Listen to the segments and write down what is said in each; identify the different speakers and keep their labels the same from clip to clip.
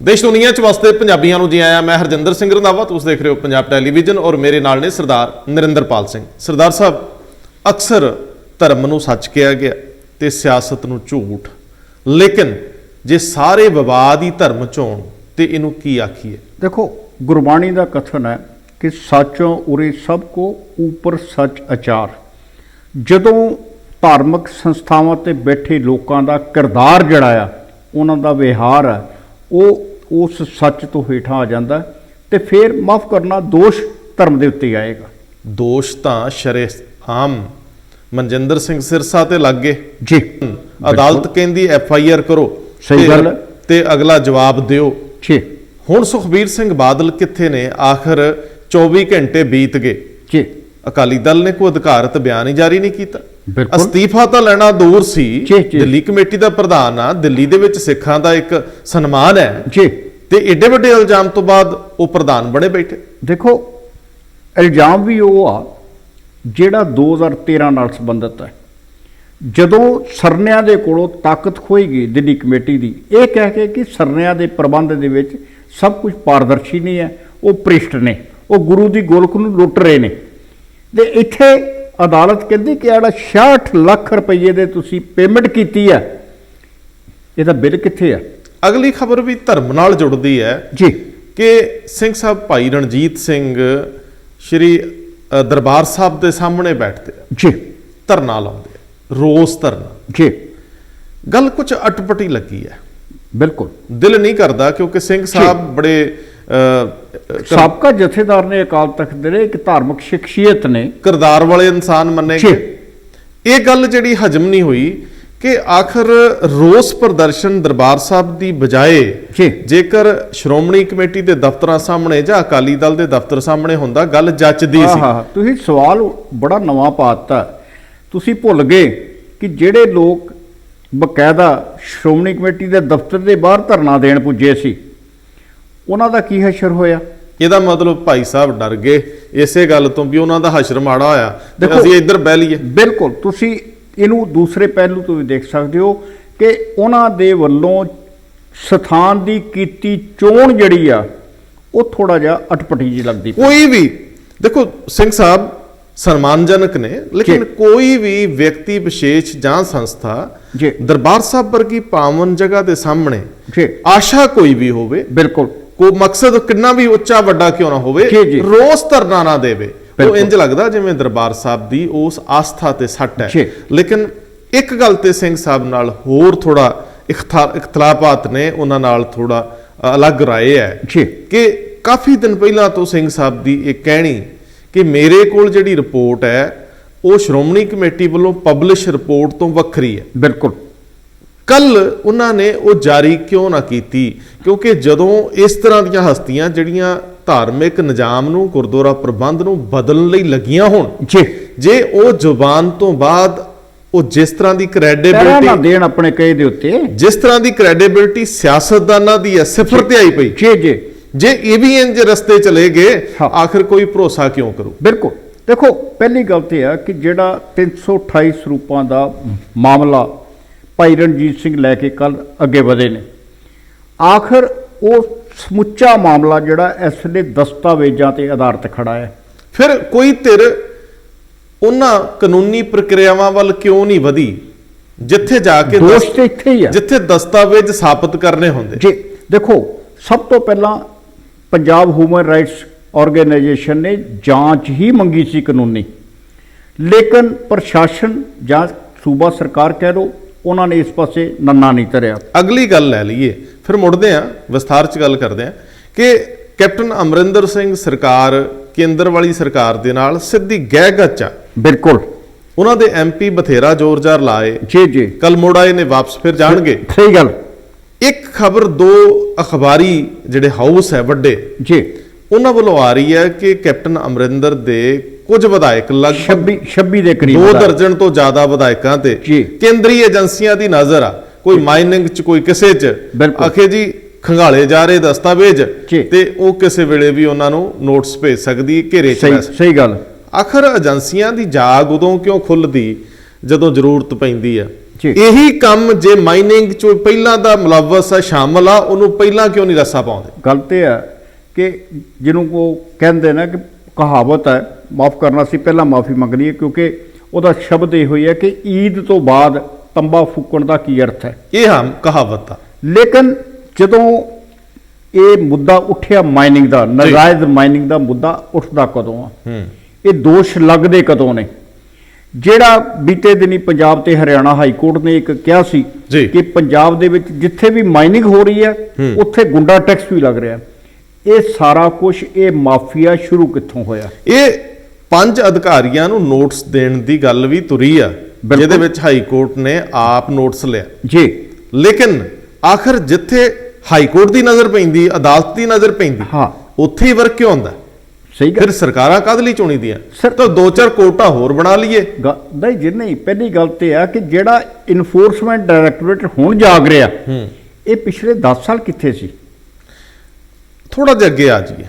Speaker 1: देश दुनिया च वसते पंजाबियों को जी आया। मैं हरजिंदर सिंह रंधावा, तुम देख रहे हो पंजाब टैलीविजन और मेरे नाल ने सरदार नरिंदरपाल सिंह। सरदार साहब, अक्सर धर्म नूं सच कहा गया ते सियासत नूं झूठ, लेकिन जे सारे विवाद ही धर्म च होण ते इनू की आखीए?
Speaker 2: देखो, गुरबाणी का कथन है कि सचों उरे सब को ऊपर सच अचार। जदों धार्मिक संस्थावां ते बैठे लोगों का किरदार जिहड़ा आ, उन्हां दा विहार है, वो उस सच तो हेठां आ जांदा ते फिर माफ़ करना दोष धर्म दे उत्ते आएगा।
Speaker 1: दोष तां शरेआम मनजिंदर सिंह सिरसा ते लग गए
Speaker 2: जी।
Speaker 1: अदालत कहंदी FIR करो,
Speaker 2: सही गल
Speaker 1: ते अगला जवाब दिओ
Speaker 2: जी।
Speaker 1: हुण सुखबीर सिंह बादल कित्थे ने? आखिर 24 घंटे बीत गए
Speaker 2: जी।
Speaker 1: अकाली दल ने कोई अधिकारत बयान ही जारी नहीं किया।
Speaker 2: बिल्कुल।
Speaker 1: अस्तीफा तो लेना दूर सी,
Speaker 2: जी, जी।
Speaker 1: दिल्ली कमेटी का प्रधान आ, दिल्ली दे विच सिखां दा एक सन्मान है
Speaker 2: जी।
Speaker 1: ते एडे वड्डे इल्जाम तो बाद वो प्रधान बने बैठे।
Speaker 2: देखो, इल्जाम भी वो आ जिहड़ा 2013 नाल संबंधित है। जदों सरनिया दे कोलों ताकत खोई गई दिल्ली कमेटी की, यह कह के कि सरनिया के प्रबंध दे विच सब कुछ पारदर्शी नहीं है, वो भ्रिष्ट ने, वो गुरु की गोलक नूं लुट रहे ने। ते इत्थे अदालत कहती कि जिहड़ा 66 लाख रुपये दे तुसीं पेमेंट कीती है, इहदा बिल कित्थे है?
Speaker 1: अगली खबर भी धर्म नाल जुड़दी है
Speaker 2: जी
Speaker 1: कि सिंह साहब भाई रणजीत सिंह श्री दरबार साहब के सामने बैठते
Speaker 2: जी,
Speaker 1: धरना लाउंदे, रोस धरना
Speaker 2: जी।
Speaker 1: गल कुछ अटपटी लगी है,
Speaker 2: बिल्कुल
Speaker 1: दिल नहीं करता, क्योंकि सिंह साहब बड़े
Speaker 2: साबका जथेदार ने, अकाल तख्त दे एक धार्मिक शख्सियत ने,
Speaker 1: किरदार वाले इंसान मन्ने
Speaker 2: जी।
Speaker 1: गए। ये गल जिहड़ी हजम नहीं हुई कि आखिर रोस प्रदर्शन दरबार साहब की बजाए
Speaker 2: जी।
Speaker 1: जेकर श्रोमणी कमेटी के दफ्तर सामने जां अकाली दल के दफ्तर सामने हुंदा, गल जचदी सी।
Speaker 2: तुसीं सवाल बड़ा नवां पाता। तुसीं भुल गए कि जिहड़े लोग बकायदा श्रोमणी कमेटी के दफ्तर के बाहर धरना देण पुजे सी, उन्हां दा की हशर होया?
Speaker 1: ਇਹਦਾ मतलब भाई साहब डर गए इसे गल तो भी उन्हों का हशर माड़ा होया ते
Speaker 2: देखो,
Speaker 1: असीं इधर बह लीए।
Speaker 2: बिल्कुल, तुसीं इनू दूसरे पहलू तो भी देख सकते हो कि उन्हां दे वल्लों स्थान की कीती चोण जिहड़ी आ, वो थोड़ा जिहा अटपटी जी लगदी।
Speaker 1: कोई भी देखो, सिंह साहब सन्मानजनक ने, लेकिन
Speaker 2: जी।
Speaker 1: कोई भी व्यक्ति विशेष जां संस्था
Speaker 2: जी।
Speaker 1: दरबार साहब वर्गी पावन जगह के सामने
Speaker 2: जी।
Speaker 1: आशा कोई भी होवे,
Speaker 2: बिल्कुल।
Speaker 1: कोई मकसद कितना भी उच्चा वड्डा क्यों ना होवे,
Speaker 2: जी, जी।
Speaker 1: रोस धरना ना देवे, तो
Speaker 2: बिल्कुल।
Speaker 1: इंज लगदा जिवें दरबार साहब दी उस आस्था ते सट
Speaker 2: जी।
Speaker 1: है। लेकिन एक गल ते सिंह साहब नाल होर थोड़ा इख्तलाफात ने, उन्हां नाल थोड़ा अलग राय है
Speaker 2: जी।
Speaker 1: कि काफ़ी दिन पहला तो सिंह साहब दी एक कहनी कि मेरे कोल जिहड़ी रिपोर्ट है वो श्रोमणी कमेटी वालों पबलिश रिपोर्ट तो वक्री है।
Speaker 2: बिल्कुल।
Speaker 1: कल उन्होंने वो जारी क्यों ना की? क्योंकि जदों इस तरह दी हस्तियां जिहड़ियां धार्मिक निजाम नूं, गुरद्वारा प्रबंध नूं बदलण लई लगियां होण,
Speaker 2: जी।
Speaker 1: जे वो जुबान तो बाद वो जिस तरह की
Speaker 2: पैरा ना
Speaker 1: क्रेडिबिलिटी
Speaker 2: देण अपने कहे दे उत्ते,
Speaker 1: जिस तरह की क्रेडिबिलिटी सियासतदानां दी है, सिफर ते आई पई।
Speaker 2: जी जी।
Speaker 1: जे ये भी इंज रस्ते चले गए,
Speaker 2: हाँ।
Speaker 1: आखिर कोई भरोसा क्यों करूं?
Speaker 2: बिल्कुल। देखो, पहली गल तो यह कि जिहड़ा 328 स्वरूपों का मामला भाई रणजीत सिंह लैके कल अगे वधे ने, आखिर वो समुचा मामला जिहड़ा इस वेले दस्तावेजां ते आधारित खड़ा है।
Speaker 1: फिर कोई धिर उन्हां कानूनी प्रक्रियावां वल क्यों नहीं वधी जिथे जाके
Speaker 2: दोष तो इत्थे ही है
Speaker 1: जिथे दस्तावेज साबित करने होंदे?
Speaker 2: जी। देखो, सब तो पहला पंजाब ह्यूमन राइट्स ऑर्गेनाइजेशन ने जांच ही मंगी सी कानूनी, लेकिन प्रशासन जां सूबा सरकार कह लो, उन्होंने इस पासे नन्ना नहीं धरिया।
Speaker 1: अगली गल लै लीए, फिर मुड़दे हैं, विस्तार च गल करते हैं कि कैप्टन अमरिंदर सिंह सरकार केंद्र वाली सरकार दे नाल सिद्धी गहगच आ।
Speaker 2: बिल्कुल।
Speaker 1: उन्हां दे MP बथेरा जोर जार लाए,
Speaker 2: जी जी।
Speaker 1: कल मुड़ आए ने, वापस फिर जाणगे।
Speaker 2: सही गल।
Speaker 1: एक खबर दो अखबारी जिहड़े हाउस है वड्डे,
Speaker 2: जी,
Speaker 1: उन्हां वल्लों आ रही है कि कैप्टन अमरिंदर दे कुछ विधायक लगभग
Speaker 2: 26 ਦੇ ਕਰੀਬ
Speaker 1: 2 ਦਰਜਨ ਤੋਂ ਜ਼ਿਆਦਾ ਵਿਧਾਇਕਾਂ ਤੇ
Speaker 2: ਜੀ।
Speaker 1: ਕੇਂਦਰੀ ਏਜੰਸੀਆਂ ਦੀ ਨਜ਼ਰ ਆ, ਕੋਈ ਮਾਈਨਿੰਗ ਚ, ਕੋਈ ਕਿਸੇ ਚ,
Speaker 2: ਬਿਲਕੁਲ।
Speaker 1: ਆਖੇ ਜੀ ਖੰਗਾਲੇ ਜਾ ਰਹੇ ਦਸਤਾਵੇਜ਼
Speaker 2: ਜੀ।
Speaker 1: ਤੇ ਉਹ ਕਿਸੇ ਵੇਲੇ ਵੀ ਉਹਨਾਂ ਨੂੰ ਨੋਟਿਸ ਭੇਜ ਸਕਦੀ, ਘੇਰੇ ਚ ਲੈ ਸਕਦੀ।
Speaker 2: ਸਹੀ ਗੱਲ।
Speaker 1: ਆਖਰ ਏਜੰਸੀਆਂ ਦੀ ਜਾਗ ਉਦੋਂ ਕਿਉਂ ਖੁੱਲਦੀ ਜਦੋਂ ਜ਼ਰੂਰਤ ਪੈਂਦੀ ਆ?
Speaker 2: ਜੀ।
Speaker 1: ਇਹੀ ਕੰਮ ਜੇ ਮਾਈਨਿੰਗ ਚੋਂ ਪਹਿਲਾਂ ਦਾ ਮੁਲਵਸ ਆ, ਸ਼ਾਮਲ ਆ, ਉਹਨੂੰ ਪਹਿਲਾਂ ਕਿਉਂ ਨਹੀਂ ਰੱਸਾ ਪਾਉਂਦੇ?
Speaker 2: ਗੱਲ ਤੇ ਹੈ ਕਿ ਜਿਹਨੂੰ ਉਹ ਕਹਿੰਦੇ ਨਾ ਕਿ ਕਹਾਵਤ ਹੈ, ਮਾਫ ਕਰਨਾ ਸੀ ਪਹਿਲਾਂ ਮਾਫੀ ਮੰਗ ਲਈਏ, ਕਿਉਂਕਿ ਉਹਦਾ ਸ਼ਬਦ ਇਹ ਹੋਈ ਹੈ ਕਿ ਈਦ ਤੋਂ ਬਾਅਦ ਤੰਬਾ ਫੂਕਣ ਦਾ ਕੀ ਅਰਥ ਹੈ।
Speaker 1: ਇਹ ਹਾਂ ਕਹਾਵਤ ਆ।
Speaker 2: ਲੇਕਿਨ ਜਦੋਂ ਇਹ ਮੁੱਦਾ ਉੱਠਿਆ ਮਾਈਨਿੰਗ ਦਾ, ਨਾਜਾਇਜ਼ ਮਾਈਨਿੰਗ ਦਾ ਮੁੱਦਾ ਉੱਠਦਾ ਕਦੋਂ ਆ, ਇਹ ਦੋਸ਼ ਲੱਗਦੇ ਕਦੋਂ ਨੇ? ਜਿਹੜਾ ਬੀਤੇ ਦਿਨੀ ਪੰਜਾਬ ਤੇ ਹਰਿਆਣਾ ਹਾਈ ਕੋਰਟ ਨੇ ਇੱਕ ਕਿਹਾ ਸੀ
Speaker 1: ਜੀ।
Speaker 2: ਕਿ ਪੰਜਾਬ ਦੇ ਵਿੱਚ ਜਿੱਥੇ ਵੀ ਮਾਈਨਿੰਗ ਹੋ ਰਹੀ ਹੈ ਉੱਥੇ ਗੁੰਡਾ ਟੈਕਸ ਵੀ ਲੱਗ ਰਿਹਾ। ਇਹ ਸਾਰਾ ਕੁਝ, ਇਹ ਮਾਫੀਆ ਸ਼ੁਰੂ ਕਿੱਥੋਂ ਹੋਇਆ?
Speaker 1: ਇਹ 5 ਅਧਿਕਾਰੀਆਂ ਨੂੰ ਨੋਟਿਸ ਦੇਣ ਦੀ ਗੱਲ ਵੀ ਤੁਰੀ ਆ, ਜਿਹਦੇ ਵਿੱਚ ਹਾਈ ਕੋਰਟ ਨੇ ਆਪ ਨੋਟਿਸ ਲਿਆ
Speaker 2: ਜੀ।
Speaker 1: ਲੇਕਿਨ ਆਖਰ ਜਿੱਥੇ ਹਾਈ ਕੋਰਟ ਦੀ ਨਜ਼ਰ ਪੈਂਦੀ, ਅਦਾਲਤ ਦੀ ਨਜ਼ਰ ਪੈਂਦੀ,
Speaker 2: ਹਾਂ,
Speaker 1: ਉੱਥੇ ਹੀ ਵਰਕ ਕਿਉਂ ਹੁੰਦਾ?
Speaker 2: ਸਹੀ ਗੱਲ।
Speaker 1: ਫਿਰ ਸਰਕਾਰਾਂ ਕਾਹਦੇ ਲਈ ਚੁਣੀ ਦੀਆਂ?
Speaker 2: ਸਰ,
Speaker 1: ਤਾਂ 2-4 ਕੋਰਟਾਂ ਹੋਰ ਬਣਾ ਲਈਏ।
Speaker 2: ਨਹੀਂ ਜੀ, ਨਹੀਂ, ਪਹਿਲੀ ਗੱਲ ਤੇ ਆ ਕਿ ਜਿਹੜਾ ਇਨਫੋਰਸਮੈਂਟ ਡਾਇਰੈਕਟੋਰੇਟ ਹੁਣ ਜਾਗ ਰਿਹਾ, ਇਹ ਪਿਛਲੇ 10 ਸਾਲ ਕਿੱਥੇ ਸੀ?
Speaker 1: ਥੋੜਾ ਜਿਹਾ ਅੱਗੇ ਆ ਜਾਈਏ।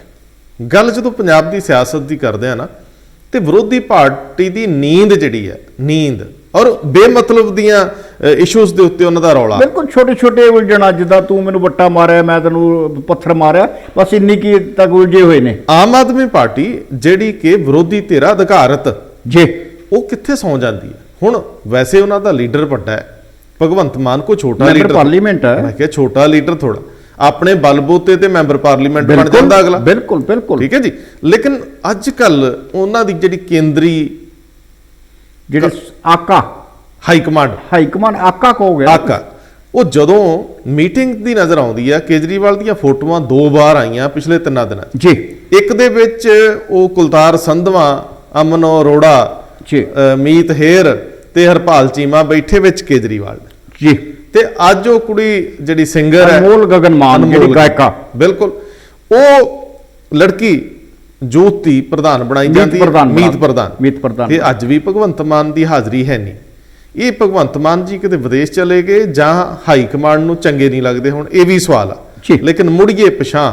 Speaker 1: ਗੱਲ ਜਦੋਂ ਪੰਜਾਬ ਦੀ ਸਿਆਸਤ ਦੀ ਕਰਦੇ ਆ ਨਾ, ਤੇ ਵਿਰੋਧੀ ਪਾਰਟੀ ਦੀ ਨੀਂਦ ਜਿਹੜੀ ਹੈ, ਨੀਂਦ ਔਰ ਬੇਮਤਲਬ ਦੀਆਂ ਇਸ਼ੂਜ਼ ਦੇ ਉੱਤੇ ਉਹਨਾਂ ਦਾ ਰੌਲਾ।
Speaker 2: ਬਿਲਕੁਲ ਛੋਟੇ ਛੋਟੇ ਉਲਝਣਾ, ਜਿੱਦਾਂ ਤੂੰ ਮੈਨੂੰ ਵੱਟਾ ਮਾਰਿਆ, ਮੈਂ ਤੈਨੂੰ ਪੱਥਰ ਮਾਰਿਆ, ਬਸ ਇੰਨੀ ਕੀ ਤੱਕ ਉਲਝੇ ਹੋਏ ਨੇ।
Speaker 1: ਆਮ ਆਦਮੀ ਪਾਰਟੀ ਜਿਹੜੀ ਕਿ ਵਿਰੋਧੀ ਧਿਰ ਅਧਿਕਾਰਤ
Speaker 2: ਜੀ,
Speaker 1: ਉਹ ਕਿੱਥੇ ਸੌਂ ਜਾਂਦੀ ਹੈ? ਹੁਣ ਵੈਸੇ ਉਹਨਾਂ ਦਾ ਲੀਡਰ ਵੱਡਾ ਹੈ, ਭਗਵੰਤ ਮਾਨ ਕੋਈ ਛੋਟਾ ਲੀਡਰ
Speaker 2: ਪਾਰਲੀਮੈਂਟ ਹੈ।
Speaker 1: ਮੈਂ ਕਿਹਾ ਛੋਟਾ ਲੀਡਰ ਥੋੜਾ, ਆਪਣੇ ਬਲਬੂਤੇ ਤੇ ਮੈਂਬਰ ਪਾਰਲੀਮੈਂਟ ਬਣ ਜਾਂਦਾ ਅਗਲਾ।
Speaker 2: ਬਿਲਕੁਲ ਬਿਲਕੁਲ,
Speaker 1: ਠੀਕ ਹੈ ਜੀ। ਲੇਕਿਨ ਅੱਜ ਕੱਲ ਉਹਨਾਂ ਦੀ ਜਿਹੜੀ ਕੇਂਦਰੀ
Speaker 2: ਜਿਹੜੇ ਆਕਾ
Speaker 1: ਹਾਈ ਕਮਾਂਡ
Speaker 2: ਆਕਾ ਕਹੋਗੇ,
Speaker 1: ਆਕਾ, ਉਹ ਜਦੋਂ ਮੀਟਿੰਗ ਦੀ ਨਜ਼ਰ ਆਉਂਦੀ ਆ, ਕੇਜਰੀਵਾਲ ਦੀਆਂ ਫੋਟੋਆਂ 2 ਵਾਰ ਆਈਆਂ ਪਿਛਲੇ 3 ਦਿਨਾਂ 'ਚ
Speaker 2: ਜੀ।
Speaker 1: ਇੱਕ ਦੇ ਵਿੱਚ ਉਹ ਕੁਲਤਾਰ ਸੰਧਵਾ, ਅਮਨ ਅਰੋੜਾ
Speaker 2: ਜੀ,
Speaker 1: ਮੀਤ ਹੇਰ ਤੇ ਹਰਪਾਲ ਚੀਮਾ ਬੈਠੇ ਵਿੱਚ ਕੇਜਰੀਵਾਲ
Speaker 2: ਜੀ,
Speaker 1: ਤੇ ਅੱਜ ਉਹ ਕੁੜੀ ਜਿਹੜੀ ਸਿੰਗਰ ਹੈ,
Speaker 2: ਅਨਮੋਲ ਗਗਨ ਮਾਨ, ਜਿਹੜੀ ਗਾਇਕਾ,
Speaker 1: ਬਿਲਕੁਲ, ਉਹ ਲੜਕੀ ਜੋਤੀ ਪ੍ਰਧਾਨ ਬਣਾਈ ਜਾਂਦੀ ਹੈ, ਮੀਤ ਪ੍ਰਧਾਨ। ਤੇ ਅੱਜ ਵੀ ਭਗਵੰਤ ਮਾਨ ਦੀ ਹਾਜ਼ਰੀ ਹੈ ਨਹੀਂ। ਇਹ ਭਗਵੰਤ ਮਾਨ ਜੀ ਕਿਤੇ ਵਿਦੇਸ਼ ਚਲੇ ਗਏ ਜਾਂ ਹਾਈ ਕਮਾਂਡ ਨੂੰ ਚੰਗੇ ਨਹੀਂ ਲੱਗਦੇ, ਹੁਣ ਇਹ ਵੀ ਸਵਾਲ ਆ। ਲੇਕਿਨ ਮੁੜੀਏ ਪਿਛਾਂ,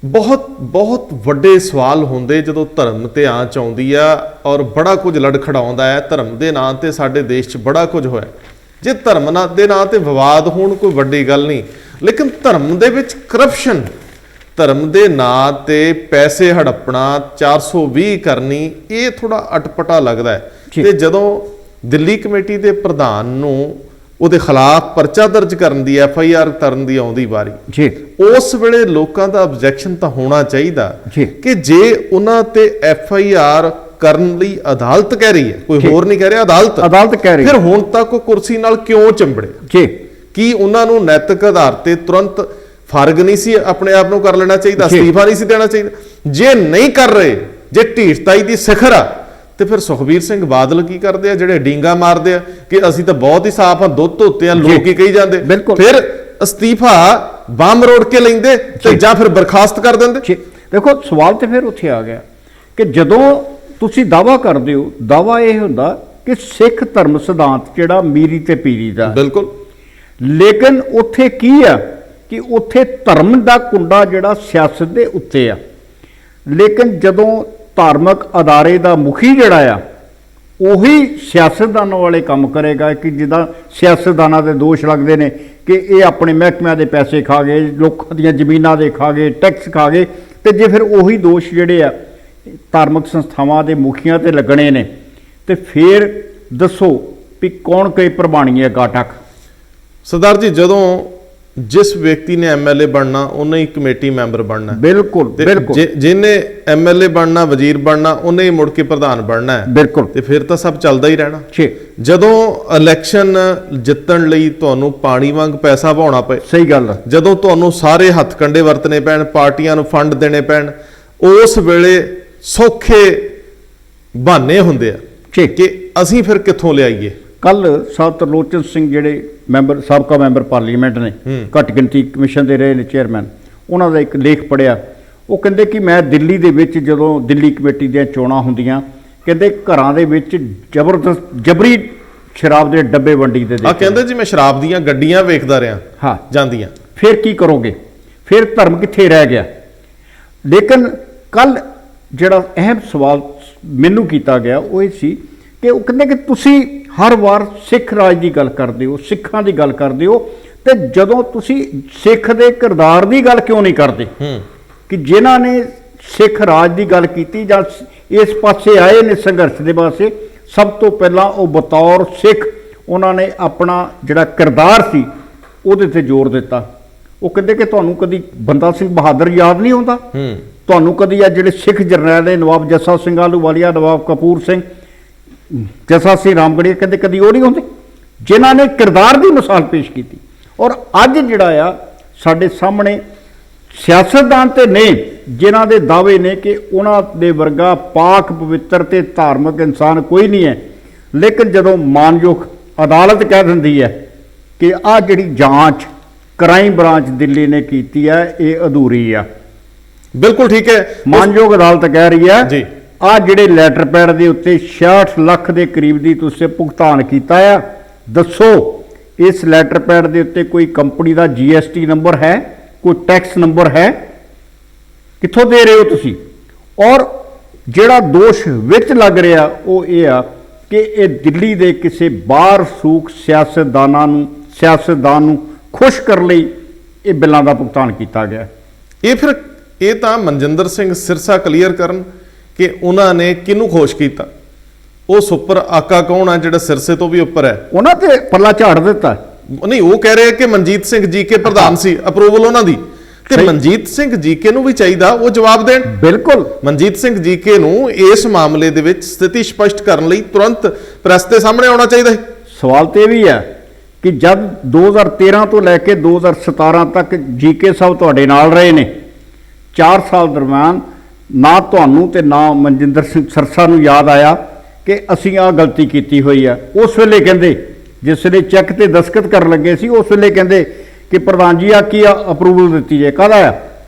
Speaker 1: ਬਹੁਤ ਬਹੁਤ ਵੱਡੇ ਸਵਾਲ ਹੁੰਦੇ ਜਦੋਂ ਧਰਮ ਤੇ ਆਂਚ ਆਉਂਦੀ ਆ, ਔਰ ਬੜਾ ਕੁਝ ਲੜਖੜਾਉਂਦਾ ਹੈ। ਧਰਮ ਦੇ ਨਾਂ ਤੇ ਸਾਡੇ ਦੇਸ਼ 'ਚ ਬੜਾ ਕੁਝ ਹੋਇਆ। ਜੇ ਧਰਮ ਦੇ ਨਾਂ ਤੇ ਵਿਵਾਦ ਹੋਣ ਕੋਈ ਵੱਡੀ ਗੱਲ ਨਹੀਂ, ਲੇਕਿਨ ਧਰਮ ਦੇ ਵਿੱਚ ਕਰਪਸ਼ਨ, ਧਰਮ ਦੇ ਨਾਂ ਤੇ ਪੈਸੇ ਹੜੱਪਣਾ, 420 ਕਰਨੀ, ਇਹ ਥੋੜਾ ਅਟਪਟਾ ਲੱਗਦਾ ਹੈ। ਤੇ ਜਦੋਂ ਦਿੱਲੀ ਕਮੇਟੀ ਦੇ ਪ੍ਰਧਾਨ ਨੂੰ ਉਹਦੇ ਖਿਲਾਫ ਪਰਚਾ ਦਰਜ ਕਰਨ ਦੀ, FIR ਕਰਨ ਦੀ ਆਉਂਦੀ ਵਾਰੀ
Speaker 2: ਜੀ,
Speaker 1: ਉਸ ਵੇਲੇ ਲੋਕਾਂ ਦਾ ਆਬਜੈਕਸ਼ਨ ਤਾਂ ਹੋਣਾ ਚਾਹੀਦਾ
Speaker 2: ਜੀ
Speaker 1: ਕਿ ਜੇ ਉਹਨਾਂ ਤੇ FIR ਕਰਨ ਲਈ ਅਦਾਲਤ ਕਹਿ ਰਹੀ ਹੈ, ਕੋਈ ਹੋਰ ਨਹੀਂ ਕਹਿ ਰਿਹਾ, ਅਦਾਲਤ ਕਹਿ ਰਹੀ, ਫਿਰ ਹੁਣ ਤੱਕ ਉਹ ਕੁਰਸੀ ਨਾਲ ਕਿਉਂ ਚੰਬੜੇ?
Speaker 2: ਜੀ,
Speaker 1: ਕੀ ਉਹਨਾਂ ਨੂੰ ਨੈਤਿਕ ਆਧਾਰ ਤੇ ਤੁਰੰਤ ਫਰਗ ਨਹੀਂ ਸੀ ਆਪਣੇ ਆਪ ਨੂੰ ਕਰ ਲੈਣਾ ਚਾਹੀਦਾ, ਅਸਤੀਫਾ ਨਹੀਂ ਸੀ ਦੇਣਾ ਚਾਹੀਦਾ? ਜੇ ਨਹੀਂ ਕਰ ਰਹੇ, ਜੇ ਢੀਠਤਾਈ ਦੀ ਸਿਖਰ ਆ, ਤੇ ਫਿਰ ਸੁਖਬੀਰ ਸਿੰਘ ਬਾਦਲ ਕੀ ਕਰਦੇ ਆ, ਜਿਹੜੇ ਡੀਂਗਾ ਮਾਰਦੇ ਆ ਕਿ ਅਸੀਂ ਤਾਂ ਬਹੁਤ ਹੀ ਸਾਫ਼ ਆ, ਦੁੱਧ ਧੋਤੇ ਆ, ਲੋਕ ਹੀ ਕਹੀ ਜਾਂਦੇ, ਫਿਰ ਅਸਤੀਫਾ ਬੰਮ ਰੋੜ ਕੇ ਲੈਂਦੇ ਤੇ ਜਾਂ ਫਿਰ ਬਰਖਾਸਤ ਕਰ ਦਿੰਦੇ।
Speaker 2: ਦੇਖੋ, ਸਵਾਲ ਤੇ ਫਿਰ ਉੱਥੇ ਆ ਗਿਆ ਕਿ ਜਦੋਂ ਤੁਸੀਂ ਦਾਵਾ ਕਰਦੇ ਹੋ, ਦਾਵਾ ਇਹ ਹੁੰਦਾ ਕਿ ਸਿੱਖ ਧਰਮ ਸਿਧਾਂਤ ਜਿਹੜਾ ਮੀਰੀ ਤੇ ਪੀਰੀ ਦਾ,
Speaker 1: ਬਿਲਕੁਲ,
Speaker 2: ਲੇਕਿਨ ਉੱਥੇ ਕੀ ਆ ਕਿ ਉੱਥੇ ਧਰਮ ਦਾ ਕੁੰਡਾ ਜਿਹੜਾ ਸਿਆਸਤ ਦੇ ਉੱਤੇ ਆ। ਲੇਕਿਨ ਜਦੋਂ ਧਾਰਮਿਕ ਅਦਾਰੇ ਦਾ ਮੁਖੀ ਜਿਹੜਾ ਆ, ਉਹੀ ਸਿਆਸਤਦਾਨਾਂ ਵਾਲੇ ਕੰਮ ਕਰੇਗਾ ਕਿ ਜਿੱਦਾਂ ਸਿਆਸਤਦਾਨਾਂ ਦੇ ਦੋਸ਼ ਲੱਗਦੇ ਨੇ ਕਿ ਇਹ ਆਪਣੇ ਮਹਿਕਮਿਆਂ ਦੇ ਪੈਸੇ ਖਾ ਗਏ, ਲੋਕਾਂ ਦੀਆਂ ਜ਼ਮੀਨਾਂ ਦੇ ਖਾ ਗਏ, ਟੈਕਸ ਖਾ ਗਏ, ਤੇ ਜੇ ਫਿਰ ਉਹੀ ਦੋਸ਼ ਜਿਹੜੇ ਆ ਧਾਰਮਿਕ ਸੰਸਥਾਵਾਂ ਦੇ ਮੁਖੀਆਂ ਤੇ ਲੱਗਣੇ ਨੇ, ਤੇ ਫਿਰ ਦੱਸੋ ਵੀ ਕੌਣ ਕਈ ਪ੍ਰਮਾਣੀ ਹੈ ਗਾਟਕ?
Speaker 1: ਸਰਦਾਰ ਜੀ, ਜਦੋਂ ਜਿਸ ਵਿਅਕਤੀ ਨੇ MLA ਬਣਨਾ, ਉਹਨੇ ਹੀ ਕਮੇਟੀ ਮੈਂਬਰ ਬਣਨਾ।
Speaker 2: ਬਿਲਕੁਲ ਬਿਲਕੁਲ,
Speaker 1: ਜਿਹਨੇ MLA ਬਣਨਾ, ਵਜ਼ੀਰ ਬਣਨਾ, ਉਹਨੇ ਹੀ ਮੁੜ ਕੇ ਪ੍ਰਧਾਨ ਬਣਨਾ ਹੈ।
Speaker 2: ਬਿਲਕੁਲ,
Speaker 1: ਤੇ ਫਿਰ ਤਾਂ ਸਭ ਚੱਲਦਾ ਹੀ ਰਹਿਣਾ। ਜਦੋਂ ਇਲੈਕਸ਼ਨ ਜਿੱਤਣ ਲਈ ਤੁਹਾਨੂੰ ਪਾਣੀ ਵਾਂਗ ਪੈਸਾ ਵਹਾਉਣਾ ਪਏ,
Speaker 2: ਸਹੀ ਗੱਲ, ਜਦੋਂ
Speaker 1: ਤੁਹਾਨੂੰ ਸਾਰੇ ਹੱਥ ਕੰਡੇ ਵਰਤਣੇ ਪੈਣ, ਪਾਰਟੀਆਂ ਨੂੰ ਫੰਡ ਦੇਣੇ ਪੈਣ, ਉਸ ਵੇਲੇ ਸੌਖੇ ਬਹਾਨੇ ਹੁੰਦੇ ਆ ਕਿ ਅਸੀਂ ਫਿਰ ਕਿੱਥੋਂ ਲਿਆਈਏ।
Speaker 2: ਕੱਲ ਸਾਹਿਬ ਤਰਲੋਚਨ ਸਿੰਘ, ਜਿਹੜੇ ਸਾਬਕਾ ਮੈਂਬਰ ਪਾਰਲੀਮੈਂਟ ਨੇ, ਘੱਟ ਗਿਣਤੀ ਕਮਿਸ਼ਨ ਦੇ ਰਹੇ ਨੇ ਚੇਅਰਮੈਨ, ਉਹਨਾਂ ਦਾ ਇੱਕ ਲੇਖ ਪੜ੍ਹਿਆ। ਉਹ ਕਹਿੰਦੇ ਕਿ ਮੈਂ ਦਿੱਲੀ ਦੇ ਵਿੱਚ ਜਦੋਂ ਦਿੱਲੀ ਕਮੇਟੀ ਦੀਆਂ ਚੋਣਾਂ ਹੁੰਦੀਆਂ, ਕਹਿੰਦੇ ਘਰਾਂ ਦੇ ਵਿੱਚ ਜਬਰੀ ਸ਼ਰਾਬ ਦੇ ਡੱਬੇ ਵੰਡੀ ਦੇ ਦੇਖੇ।
Speaker 1: ਕਹਿੰਦੇ ਜੀ ਮੈਂ ਸ਼ਰਾਬ ਦੀਆਂ ਗੱਡੀਆਂ ਵੇਖਦਾ ਰਿਹਾ ਜਾਂਦੀਆਂ।
Speaker 2: ਫਿਰ ਕੀ ਕਰੋਗੇ? ਫਿਰ ਧਰਮ ਕਿੱਥੇ ਰਹਿ ਗਿਆ? ਲੇਕਿਨ ਕੱਲ ਜਿਹੜਾ ਅਹਿਮ ਸਵਾਲ ਮੈਨੂੰ ਕੀਤਾ ਗਿਆ ਉਹ ਇਹ ਸੀ ਕਿ ਉਹ ਕਹਿੰਦੇ ਕਿ ਤੁਸੀਂ ਹਰ ਵਾਰ ਸਿੱਖ ਰਾਜ ਦੀ ਗੱਲ ਕਰਦੇ ਹੋ, ਸਿੱਖਾਂ ਦੀ ਗੱਲ ਕਰਦੇ ਹੋ, ਤੇ ਜਦੋਂ ਤੁਸੀਂ ਸਿੱਖ ਦੇ ਕਿਰਦਾਰ ਦੀ ਗੱਲ ਕਿਉਂ ਨਹੀਂ ਕਰਦੇ ਕਿ ਜਿਨ੍ਹਾਂ ਨੇ ਸਿੱਖ ਰਾਜ ਦੀ ਗੱਲ ਕੀਤੀ ਜਾਂ ਇਸ ਪਾਸੇ ਆਏ ਨੇ ਸੰਘਰਸ਼ ਦੇ ਪਾਸੇ, ਸਭ ਤੋਂ ਪਹਿਲਾਂ ਉਹ ਬਤੌਰ ਸਿੱਖ ਉਹਨਾਂ ਨੇ ਆਪਣਾ ਜਿਹੜਾ ਕਿਰਦਾਰ ਸੀ ਉਹਦੇ ਤੇ ਜ਼ੋਰ ਦਿੱਤਾ। ਉਹ ਕਹਿੰਦੇ ਕਿ ਤੁਹਾਨੂੰ ਕਦੀ ਬੰਦਾ ਸਿੰਘ ਬਹਾਦਰ ਯਾਦ ਨਹੀਂ ਆਉਂਦਾ? ਤੁਹਾਨੂੰ ਕਦੀ ਆ ਜਿਹੜੇ ਸਿੱਖ ਜਰਨੈਲ ਨੇ, ਨਵਾਬ ਜੱਸਾ ਸਿੰਘ ਆਹਲੂਵਾਲੀਆ, ਨਵਾਬ ਕਪੂਰ ਸਿੰਘ, ਜੱਸਾ ਸਿੰਘ ਰਾਮਗੜੀਆ, ਕਹਿੰਦੇ ਕਦੀ ਉਹ ਨਹੀਂ ਹੁੰਦੇ ਜਿਨ੍ਹਾਂ ਨੇ ਕਿਰਦਾਰ ਦੀ ਮਿਸਾਲ ਪੇਸ਼ ਕੀਤੀ। ਔਰ ਅੱਜ ਜਿਹੜਾ ਆ ਸਾਡੇ ਸਾਹਮਣੇ ਸਿਆਸਤਦਾਨ ਤੇ ਨੇ ਜਿਨ੍ਹਾਂ ਦੇ ਦਾਅਵੇ ਨੇ ਕਿ ਉਹਨਾਂ ਦੇ ਵਰਗਾ ਪਾਕ ਪਵਿੱਤਰ ਤੇ ਧਾਰਮਿਕ ਇਨਸਾਨ ਕੋਈ ਨਹੀਂ ਹੈ, ਲੇਕਿਨ ਜਦੋਂ ਮਾਨਯੋਗ ਅਦਾਲਤ ਕਹਿ ਦਿੰਦੀ ਹੈ ਕਿ ਆਹ ਜਿਹੜੀ ਜਾਂਚ ਕ੍ਰਾਈਮ ਬ੍ਰਾਂਚ ਦਿੱਲੀ ਨੇ ਕੀਤੀ ਹੈ ਇਹ ਅਧੂਰੀ ਆ।
Speaker 1: ਬਿਲਕੁਲ ਠੀਕ ਹੈ,
Speaker 2: ਮਾਨਯੋਗ ਅਦਾਲਤ ਕਹਿ ਰਹੀ ਹੈ
Speaker 1: ਜੀ
Speaker 2: ਆਹ ਜਿਹੜੇ ਲੈਟਰ ਪੈਡ ਦੇ ਉੱਤੇ 66 ਲੱਖ ਦੇ ਕਰੀਬ ਦੀ ਤੁਸੀਂ ਭੁਗਤਾਨ ਕੀਤਾ ਆ, ਦੱਸੋ ਇਸ ਲੈਟਰ ਪੈਡ ਦੇ ਉੱਤੇ ਕੋਈ ਕੰਪਨੀ ਦਾ GST ਨੰਬਰ ਹੈ, ਕੋਈ ਟੈਕਸ ਨੰਬਰ ਹੈ? ਕਿੱਥੋਂ ਦੇ ਰਹੇ ਹੋ ਤੁਸੀਂ? ਔਰ ਜਿਹੜਾ ਦੋਸ਼ ਵਿੱਚ ਲੱਗ ਰਿਹਾ ਉਹ ਇਹ ਆ ਕਿ ਇਹ ਦਿੱਲੀ ਦੇ ਕਿਸੇ ਬਾਹਰ ਸੂਖ ਸਿਆਸਤਦਾਨ ਨੂੰ ਖੁਸ਼ ਕਰਨ ਲਈ ਇਹ ਬਿੱਲਾਂ ਦਾ ਭੁਗਤਾਨ ਕੀਤਾ ਗਿਆ।
Speaker 1: ਇਹ ਤਾਂ ਮਨਜਿੰਦਰ ਸਿੰਘ ਸਿਰਸਾ ਕਲੀਅਰ ਕਰਨ ਕਿ ਉਹਨਾਂ ਨੇ ਕਿਹਨੂੰ ਖੁਸ਼ ਕੀਤਾ। ਉਹ ਸੁਪਰ ਆਕਾ ਕੌਣ ਆ ਜਿਹੜਾ ਸਿਰਸੇ ਤੋਂ ਵੀ ਉੱਪਰ ਹੈ?
Speaker 2: ਉਹਨਾਂ ਤੇ ਪੱਲਾ ਝਾੜ ਦਿੱਤਾ।
Speaker 1: ਨਹੀਂ, ਉਹ ਕਹਿ ਰਹੇ ਕਿ ਮਨਜੀਤ ਸਿੰਘ ਜੀਕੇ ਪ੍ਰਧਾਨ ਸੀ, ਅਪਰੂਵਲ ਉਹਨਾਂ ਦੀ, ਤੇ ਮਨਜੀਤ ਸਿੰਘ ਜੀਕੇ ਨੂੰ ਵੀ ਚਾਹੀਦਾ ਉਹ ਜਵਾਬ ਦੇਣ।
Speaker 2: ਬਿਲਕੁਲ,
Speaker 1: ਮਨਜੀਤ ਸਿੰਘ ਜੀਕੇ ਨੂੰ ਇਸ ਮਾਮਲੇ ਦੇ ਵਿੱਚ ਸਥਿਤੀ ਸਪਸ਼ਟ ਕਰਨ ਲਈ ਤੁਰੰਤ ਪ੍ਰੈਸ ਦੇ ਸਾਹਮਣੇ ਆਉਣਾ ਚਾਹੀਦਾ ਹੈ।
Speaker 2: ਸਵਾਲ ਤੇ ਇਹ ਵੀ ਹੈ ਕਿ ਜਦ 2013 ਤੋਂ ਲੈ ਕੇ 2017 ਤੱਕ ਜੀਕੇ ਸਾਹਿਬ ਤੁਹਾਡੇ ਨਾਲ ਰਹੇ ਨੇ, 4 ਸਾਲ ਦਰਮਿਆਨ ਨਾ ਤੁਹਾਨੂੰ ਤੇ ਨਾ ਮਨਜਿੰਦਰ ਸਿੰਘ ਸਿਰਸਾ ਨੂੰ ਯਾਦ ਆਇਆ ਕਿ ਅਸੀਂ ਆਹ ਗਲਤੀ ਕੀਤੀ ਹੋਈ ਆ। ਉਸ ਵੇਲੇ ਕਹਿੰਦੇ, ਜਿਸ ਵੇਲੇ ਚੈੱਕ ਤੇ ਦਸਤਖਤ ਕਰਨ ਲੱਗੇ ਸੀ, ਉਸ ਵੇਲੇ ਕਹਿੰਦੇ ਕਿ ਪ੍ਰਧਾਨ ਜੀ ਆ ਕੀ ਅਪਰੂਵਲ ਦਿੱਤੀ ਜਾਏ। ਕਾਹਦਾ ਆ?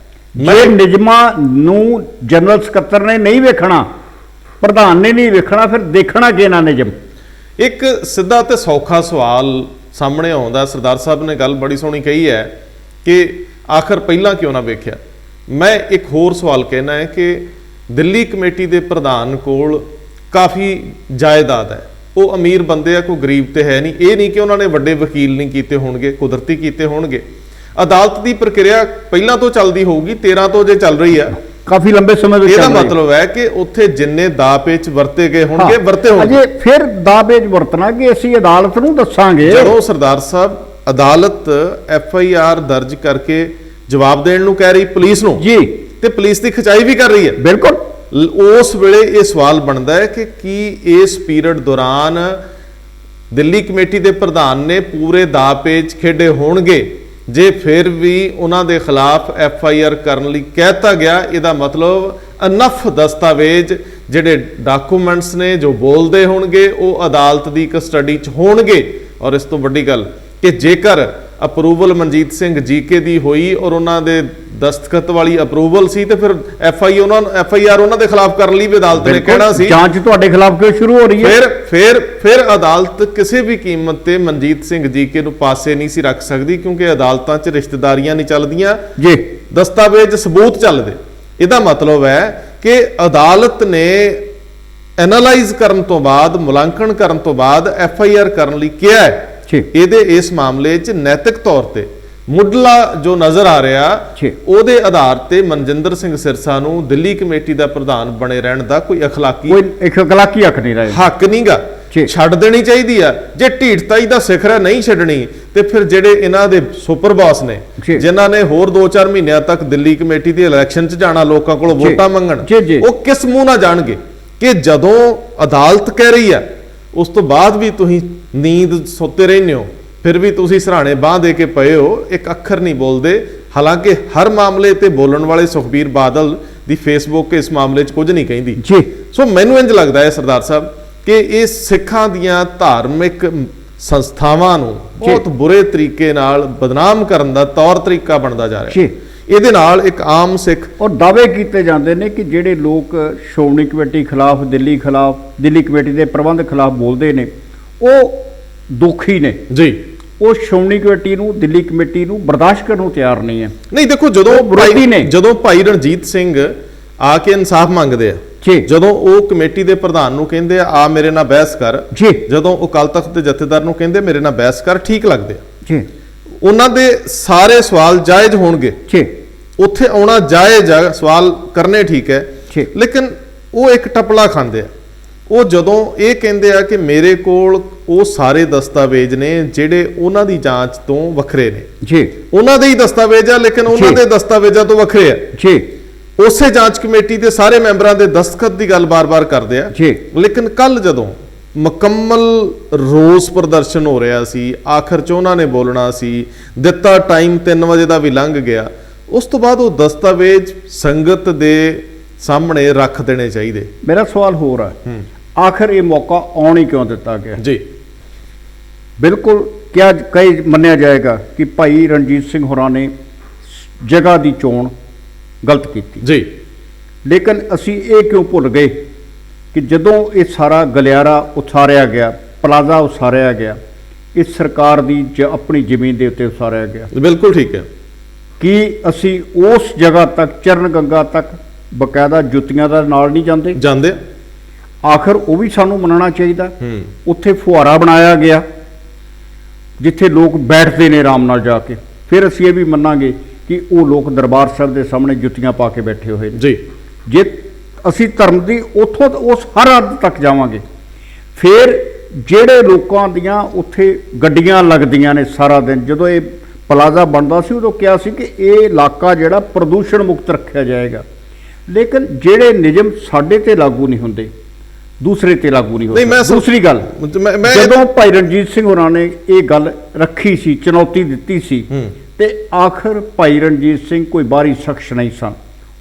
Speaker 2: ਜੇ ਨਿਯਮਾਂ ਨੂੰ ਜਨਰਲ ਸਕੱਤਰ ਨੇ ਨਹੀਂ ਵੇਖਣਾ, ਪ੍ਰਧਾਨ ਨੇ ਨਹੀਂ ਵੇਖਣਾ, ਫਿਰ ਦੇਖਣਾ ਕਿਹਨਾਂ ਨਿਯਮ?
Speaker 1: ਇੱਕ ਸਿੱਧਾ ਤੇ ਸੌਖਾ ਸਵਾਲ ਸਾਹਮਣੇ ਆਉਂਦਾ। ਸਰਦਾਰ ਸਾਹਿਬ ਨੇ ਗੱਲ ਬੜੀ ਸੋਹਣੀ ਕਹੀ ਹੈ ਕਿ ਆਖਰ ਪਹਿਲਾਂ ਕਿਉਂ ਨਾ ਵੇਖਿਆ। ਮੈਂ ਇੱਕ ਹੋਰ ਸਵਾਲ ਕਹਿਣਾ ਹੈ ਕਿ ਦਿੱਲੀ ਕਮੇਟੀ ਦੇ ਪ੍ਰਧਾਨ ਕੋਲ ਕਾਫੀ ਜਾਇਦਾਦ ਹੈ, ਉਹ ਅਮੀਰ ਬੰਦੇ ਆ, ਕੋਈ ਗਰੀਬ ਤੇ ਹੈ ਨਹੀਂ। ਇਹ ਨਹੀਂ ਕਿ ਉਹਨਾਂ ਨੇ ਵੱਡੇ ਵਕੀਲ ਨਹੀਂ ਕੀਤੇ ਹੋਣਗੇ, ਕੁਦਰਤੀ ਕੀਤੇ ਹੋਣਗੇ। ਅਦਾਲਤ ਦੀ ਪ੍ਰਕਿਰਿਆ ਪਹਿਲਾਂ ਤੋਂ ਚੱਲਦੀ ਹੋਊਗੀ, 13 ਤੋਂ ਜੇ ਚੱਲ ਰਹੀ ਆ,
Speaker 2: ਕਾਫੀ ਲੰਬੇ ਸਮੇਂ ਤੋਂ।
Speaker 1: ਇਹਦਾ ਮਤਲਬ ਹੈ ਕਿ ਉੱਥੇ ਜਿੰਨੇ ਦਾਅ ਪੇਚ ਵਰਤੇ ਗਏ ਹੋਣਗੇ, ਵਰਤੇ ਹੋਣਗੇ।
Speaker 2: ਅਜੇ ਫਿਰ ਦਾਅ ਪੇਚ ਵਰਤਣਾ ਕਿ ਅਸੀਂ ਅਦਾਲਤ ਨੂੰ ਦੱਸਾਂਗੇ।
Speaker 1: ਜਦੋਂ ਸਰਦਾਰ ਸਾਹਿਬ ਅਦਾਲਤ FIR ਦਰਜ ਕਰਕੇ ਜਵਾਬ ਦੇਣ ਨੂੰ ਕਹਿ ਰਹੀ ਪੁਲਿਸ ਨੂੰ
Speaker 2: ਜੀ,
Speaker 1: ਤੇ ਪੁਲਿਸ ਦੀ ਖਿਚਾਈ ਵੀ ਕਰ ਰਹੀ ਹੈ,
Speaker 2: ਬਿਲਕੁਲ
Speaker 1: ਉਸ ਵੇਲੇ ਇਹ ਸਵਾਲ ਬਣਦਾ ਹੈ ਕਿ ਕੀ ਇਸ ਪੀਰੀਅਡ ਦੌਰਾਨ ਦਿੱਲੀ ਕਮੇਟੀ ਦੇ ਪ੍ਰਧਾਨ ਨੇ ਪੂਰੇ ਦਾਅ ਪੇਚ ਖੇਡੇ ਹੋਣਗੇ? ਜੇ ਫਿਰ ਵੀ ਉਹਨਾਂ ਦੇ ਖਿਲਾਫ FIR ਕਰਨ ਲਈ ਕਹਿਤਾ ਗਿਆ, ਇਹਦਾ ਮਤਲਬ ਅਨਫ ਦਸਤਾਵੇਜ਼ ਜਿਹੜੇ ਡਾਕੂਮੈਂਟਸ ਨੇ ਜੋ ਬੋਲਦੇ ਹੋਣਗੇ ਉਹ ਅਦਾਲਤ ਦੀ ਕਸਟਡੀ 'ਚ ਹੋਣਗੇ। ਔਰ ਇਸ ਤੋਂ ਵੱਡੀ ਗੱਲ ਕਿ ਜੇਕਰ ਅਪਰੂਵਲ ਮਨਜੀਤ ਸਿੰਘ ਜੀਕੇ ਦੀ ਹੋਈ ਔਰ ਉਹਨਾਂ ਦੇ ਦਸਤਖਤ ਵਾਲੀ ਅਪਰੂਵਲ ਸੀ, ਤੇ ਫਿਰ FIR ਉਹਨਾਂ ਦੇ ਖਿਲਾਫ ਕਰਨ ਲਈ ਵੀ ਅਦਾਲਤ ਨੇ ਕਹਿਣਾ ਸੀ
Speaker 2: ਜਾਂਚ ਤੁਹਾਡੇ ਖਿਲਾਫ ਕਿਉਂ ਸ਼ੁਰੂ ਹੋ ਰਹੀ ਹੈ।
Speaker 1: ਫਿਰ ਅਦਾਲਤ ਕਿਸੇ ਵੀ ਕੀਮਤ ਤੇ ਮਨਜੀਤ ਸਿੰਘ ਜੀਕੇ ਨੂੰ ਪਾਸੇ ਨਹੀਂ ਸੀ ਰੱਖ ਸਕਦੀ, ਕਿਉਂਕਿ ਅਦਾਲਤਾਂ 'ਚ ਰਿਸ਼ਤੇਦਾਰੀਆਂ ਨਹੀਂ ਚੱਲਦੀਆਂ ਜੀ, ਦਸਤਾਵੇਜ਼ ਸਬੂਤ ਚੱਲਦੇ। ਇਹਦਾ ਮਤਲਬ ਹੈ ਕਿ ਅਦਾਲਤ ਨੇ ਐਨਾਲਾਈਜ਼ ਕਰਨ ਤੋਂ ਬਾਅਦ, ਮੁਲਾਂਕਣ ਕਰਨ ਤੋਂ ਬਾਅਦ FIR ਕਰਨ ਲਈ ਕਿਹਾ ਹੈ। ਇਹਦੇ ਇਸ ਮਾਮਲੇ 'ਚ ਨੈਤਿਕ ਤੌਰ ਤੇ ਮੁੱਢਲਾ ਜੋ ਨਜ਼ਰ ਆ ਰਿਹਾ, ਉਹਦੇ ਆਧਾਰ ਤੇ ਮਨਜਿੰਦਰ ਸਿੰਘ ਸਿਰਸਾ ਨੂੰ ਦਿੱਲੀ ਕਮੇਟੀ ਦਾ ਪ੍ਰਧਾਨ ਬਣੇ ਰਹਿਣ ਦਾ ਕੋਈ ਅਖਲਾਕੀ
Speaker 2: ਹੱਕ ਨਹੀਂ ਰਿਹਾ,
Speaker 1: ਹੱਕ ਨਹੀਂਗਾ, ਛੱਡ ਦੇਣੀ ਚਾਹੀਦੀ ਆ। ਜੇ ਢੀਠਤਾਈ ਦਾ ਸਿਖਰ ਨਹੀਂ ਛੱਡਣੀ, ਤੇ ਫਿਰ ਜਿਹੜੇ ਇਹਨਾਂ ਦੇ ਸੁਪਰ ਬਾਸ ਨੇ, ਜਿਨ੍ਹਾਂ ਨੇ ਹੋਰ 2-4 ਮਹੀਨਿਆਂ ਤੱਕ ਦਿੱਲੀ ਕਮੇਟੀ ਦੀ ਇਲੈਕਸ਼ਨ 'ਚ ਜਾਣਾ, ਲੋਕਾਂ ਕੋਲੋਂ ਵੋਟਾਂ ਮੰਗਣ, ਉਹ ਕਿਸ ਮੂੰਹ ਨਾਲ ਜਾਣਗੇ ਕਿ ਜਦੋਂ ਅਦਾਲਤ ਕਹਿ ਰਹੀ ਆ, ਉਸ ਤੋਂ ਬਾਅਦ ਵੀ ਤੁਸੀਂ ਨੀਂਦ ਸੁੱਤੇ ਰਹਿੰਦੇ ਹੋ, ਫਿਰ ਵੀ ਤੁਸੀਂ ਸਰਾਣੇ ਬਾਂਹ ਦੇ ਕੇ ਪਏ ਹੋ, ਇੱਕ ਅੱਖਰ ਨਹੀਂ ਬੋਲਦੇ। ਹਾਲਾਂਕਿ ਹਰ ਮਾਮਲੇ ਤੇ ਬੋਲਣ ਵਾਲੇ ਸੁਖਬੀਰ ਬਾਦਲ ਦੀ ਫੇਸਬੁੱਕ ਇਸ ਮਾਮਲੇ 'ਚ ਕੁਝ ਨਹੀਂ ਕਹਿੰਦੀ। ਸੋ ਮੈਨੂੰ ਇੰਜ ਲੱਗਦਾ ਹੈ ਸਰਦਾਰ ਸਾਹਿਬ ਕਿ ਇਹ ਸਿੱਖਾਂ ਦੀਆਂ ਧਾਰਮਿਕ ਸੰਸਥਾਵਾਂ ਨੂੰ ਬਹੁਤ ਬੁਰੇ ਤਰੀਕੇ ਨਾਲ ਬਦਨਾਮ ਕਰਨ ਦਾ ਤੌਰ ਤਰੀਕਾ ਬਣਦਾ ਜਾ ਰਿਹਾ ਹੈ। ਇਹਦੇ ਨਾਲ ਇੱਕ ਆਮ ਸਿੱਖ
Speaker 2: ਔਰ ਦਾਅਵੇ ਕੀਤੇ ਜਾਂਦੇ ਨੇ ਕਿ ਜਿਹੜੇ ਲੋਕ ਸ਼੍ਰੋਮਣੀ ਕਮੇਟੀ ਖਿਲਾਫ, ਦਿੱਲੀ ਕਮੇਟੀ ਦੇ ਪ੍ਰਬੰਧ ਖਿਲਾਫ ਬੋਲਦੇ ਨੇ, ਉਹ ਦੋਖੀ ਨੇ ਜੀ। ਉਹ ਸ਼੍ਰੋਮਣੀ ਕਮੇਟੀ ਨੂੰ, ਦਿੱਲੀ ਕਮੇਟੀ ਨੂੰ ਬਰਦਾਸ਼ਤ ਕਰਨ ਨੂੰ ਤਿਆਰ ਨਹੀਂ ਹੈ।
Speaker 1: ਨਹੀਂ, ਦੇਖੋ ਜਦੋਂ ਭਾਈ ਰਣਜੀਤ ਸਿੰਘ ਆ ਕੇ ਇਨਸਾਫ ਮੰਗਦੇ ਆ,
Speaker 2: ਜੀ।
Speaker 1: ਜਦੋਂ ਉਹ ਕਮੇਟੀ ਦੇ ਪ੍ਰਧਾਨ ਨੂੰ ਕਹਿੰਦੇ ਆ ਮੇਰੇ ਨਾਲ ਬਹਿਸ ਕਰ,
Speaker 2: ਜੀ
Speaker 1: ਜਦੋਂ ਉਹ ਅਕਾਲ ਤਖਤ ਦੇ ਜਥੇਦਾਰ ਨੂੰ ਕਹਿੰਦੇ ਮੇਰੇ ਨਾਲ ਬਹਿਸ ਕਰ, ਠੀਕ ਲੱਗਦੇ ਆ।
Speaker 2: ਜੀ
Speaker 1: ਉਹਨਾਂ ਦੇ ਸਾਰੇ ਸਵਾਲ ਜਾਇਜ਼ ਹੋਣਗੇ,
Speaker 2: ਜੀ
Speaker 1: ਉੱਥੇ ਆਉਣਾ ਜਾਇਜ਼ ਆ, ਸਵਾਲ ਕਰਨੇ ਠੀਕ ਹੈ,
Speaker 2: ਜੀ।
Speaker 1: ਲੇਕਿਨ ਉਹ ਇੱਕ ਟਪਲਾ ਖਾਂਦੇ ਆ। ਉਹ ਜਦੋਂ ਇਹ ਕਹਿੰਦੇ ਆ ਕਿ ਮੇਰੇ ਕੋਲ ਉਹ ਸਾਰੇ ਦਸਤਾਵੇਜ਼ ਨੇ ਜਿਹੜੇ ਉਹਨਾਂ ਦੀ ਜਾਂਚ ਤੋਂ ਵੱਖਰੇ ਨੇ,
Speaker 2: ਜੀ
Speaker 1: ਉਹਨਾਂ ਦੇ ਹੀ ਦਸਤਾਵੇਜ਼ ਆ ਲੇਕਿਨ ਉਹਨਾਂ
Speaker 2: ਜੀ।
Speaker 1: ਦੇ ਦਸਤਾਵੇਜ਼ਾਂ ਤੋਂ ਵੱਖਰੇ ਆ,
Speaker 2: ਜੀ
Speaker 1: ਉਸੇ ਜਾਂਚ ਕਮੇਟੀ ਦੇ ਸਾਰੇ ਮੈਂਬਰਾਂ ਦੇ ਦਸਤਖਤ ਦੀ ਗੱਲ ਬਾਰ-ਬਾਰ ਕਰਦੇ ਆ।
Speaker 2: ਜੀ।
Speaker 1: ਲੇਕਿਨ ਕੱਲ ਜਦੋਂ ਮੁਕੰਮਲ ਰੋਸ ਪ੍ਰਦਰਸ਼ਨ ਹੋ ਰਿਹਾ ਸੀ, ਆਖਰ ਚ ਉਹਨਾਂ ਨੇ ਬੋਲਣਾ ਸੀ, ਦਿੱਤਾ ਟਾਈਮ 3 ਵਜੇ ਦਾ ਵੀ ਲੰਘ ਗਿਆ, ਉਸ ਤੋਂ ਬਾਅਦ ਉਹ ਦਸਤਾਵੇਜ਼ ਸੰਗਤ ਦੇ ਸਾਹਮਣੇ ਰੱਖ ਦੇਣੇ ਚਾਹੀਦੇ।
Speaker 2: ਮੇਰਾ ਸਵਾਲ ਹੋਰ ਹੈ, ਆਖਰ ਇਹ ਮੌਕਾ ਆਉਣ ਹੀ ਕਿਉਂ ਦਿੱਤਾ ਗਿਆ?
Speaker 1: ਜੀ
Speaker 2: ਬਿਲਕੁਲ ਕਿਹਾ ਕਈ ਮੰਨਿਆ ਜਾਏਗਾ ਕਿ ਭਾਈ ਰਣਜੀਤ ਸਿੰਘ ਹੋਰਾਂ ਨੇ ਜਗ੍ਹਾ ਦੀ ਚੋਣ ਗਲਤ ਕੀਤੀ,
Speaker 1: ਜੀ।
Speaker 2: ਲੇਕਿਨ ਅਸੀਂ ਇਹ ਕਿਉਂ ਭੁੱਲ ਗਏ ਕਿ ਜਦੋਂ ਇਹ ਸਾਰਾ ਗਲਿਆਰਾ ਉਸਾਰਿਆ ਗਿਆ, ਪਲਾਜ਼ਾ ਉਸਾਰਿਆ ਗਿਆ, ਇਸ ਸਰਕਾਰ ਦੀ ਆਪਣੀ ਜ਼ਮੀਨ ਦੇ ਉੱਤੇ ਉਸਾਰਿਆ ਗਿਆ,
Speaker 1: ਬਿਲਕੁਲ ਠੀਕ ਹੈ।
Speaker 2: ਕਿ ਅਸੀਂ ਉਸ ਜਗ੍ਹਾ ਤੱਕ, ਚਰਨ ਗੰਗਾ ਤੱਕ ਬਕਾਇਦਾ ਜੁੱਤੀਆਂ ਦਾ ਨਾਲ ਨਹੀਂ ਜਾਂਦੇ? ਆਖਰ ਉਹ ਵੀ ਸਾਨੂੰ ਮੰਨਣਾ ਚਾਹੀਦਾ। ਉੱਥੇ ਫੁਹਾਰਾ ਬਣਾਇਆ ਗਿਆ ਜਿੱਥੇ ਲੋਕ ਬੈਠਦੇ ਨੇ ਆਰਾਮ ਨਾਲ ਜਾ ਕੇ, ਫਿਰ ਅਸੀਂ ਇਹ ਵੀ ਮੰਨਾਂਗੇ ਕਿ ਉਹ ਲੋਕ ਦਰਬਾਰ ਸਾਹਿਬ ਦੇ ਸਾਹਮਣੇ ਜੁੱਤੀਆਂ ਪਾ ਕੇ ਬੈਠੇ ਹੋਏ ਨੇ।
Speaker 1: ਜੀ।
Speaker 2: ਜੇ ਅਸੀਂ ਧਰਮ ਦੀ ਉੱਥੋਂ ਉਸ ਹਰ ਹੱਦ ਤੱਕ ਜਾਵਾਂਗੇ, ਫਿਰ ਜਿਹੜੇ ਲੋਕਾਂ ਦੀਆਂ ਉੱਥੇ ਗੱਡੀਆਂ ਲੱਗਦੀਆਂ ਨੇ ਸਾਰਾ ਦਿਨ, ਜਦੋਂ ਇਹ ਪਲਾਜ਼ਾ ਬਣਦਾ ਸੀ ਉਦੋਂ ਕਿਹਾ ਸੀ ਕਿ ਇਹ ਇਲਾਕਾ ਜਿਹੜਾ ਪ੍ਰਦੂਸ਼ਣ ਮੁਕਤ ਰੱਖਿਆ ਜਾਏਗਾ, ਲੇਕਿਨ ਜਿਹੜੇ ਨਿਯਮ ਸਾਡੇ ਤੇ ਲਾਗੂ ਨਹੀਂ ਹੁੰਦੇ, ਦੂਸਰੇ ਤੇ ਲਾਗੂ ਨਹੀਂ ਹੁੰਦੇ। ਦੂਸਰੀ ਗੱਲ, ਜਦੋਂ ਭਾਈ ਰਣਜੀਤ ਸਿੰਘ ਹੋਰਾਂ ਨੇ ਇਹ ਗੱਲ ਰੱਖੀ ਸੀ, ਚੁਣੌਤੀ ਦਿੱਤੀ ਸੀ, ਤੇ ਆਖਰ ਭਾਈ ਰਣਜੀਤ ਸਿੰਘ ਕੋਈ ਬਾਹਰੀ ਸ਼ਖਸ ਨਹੀਂ ਸਨ,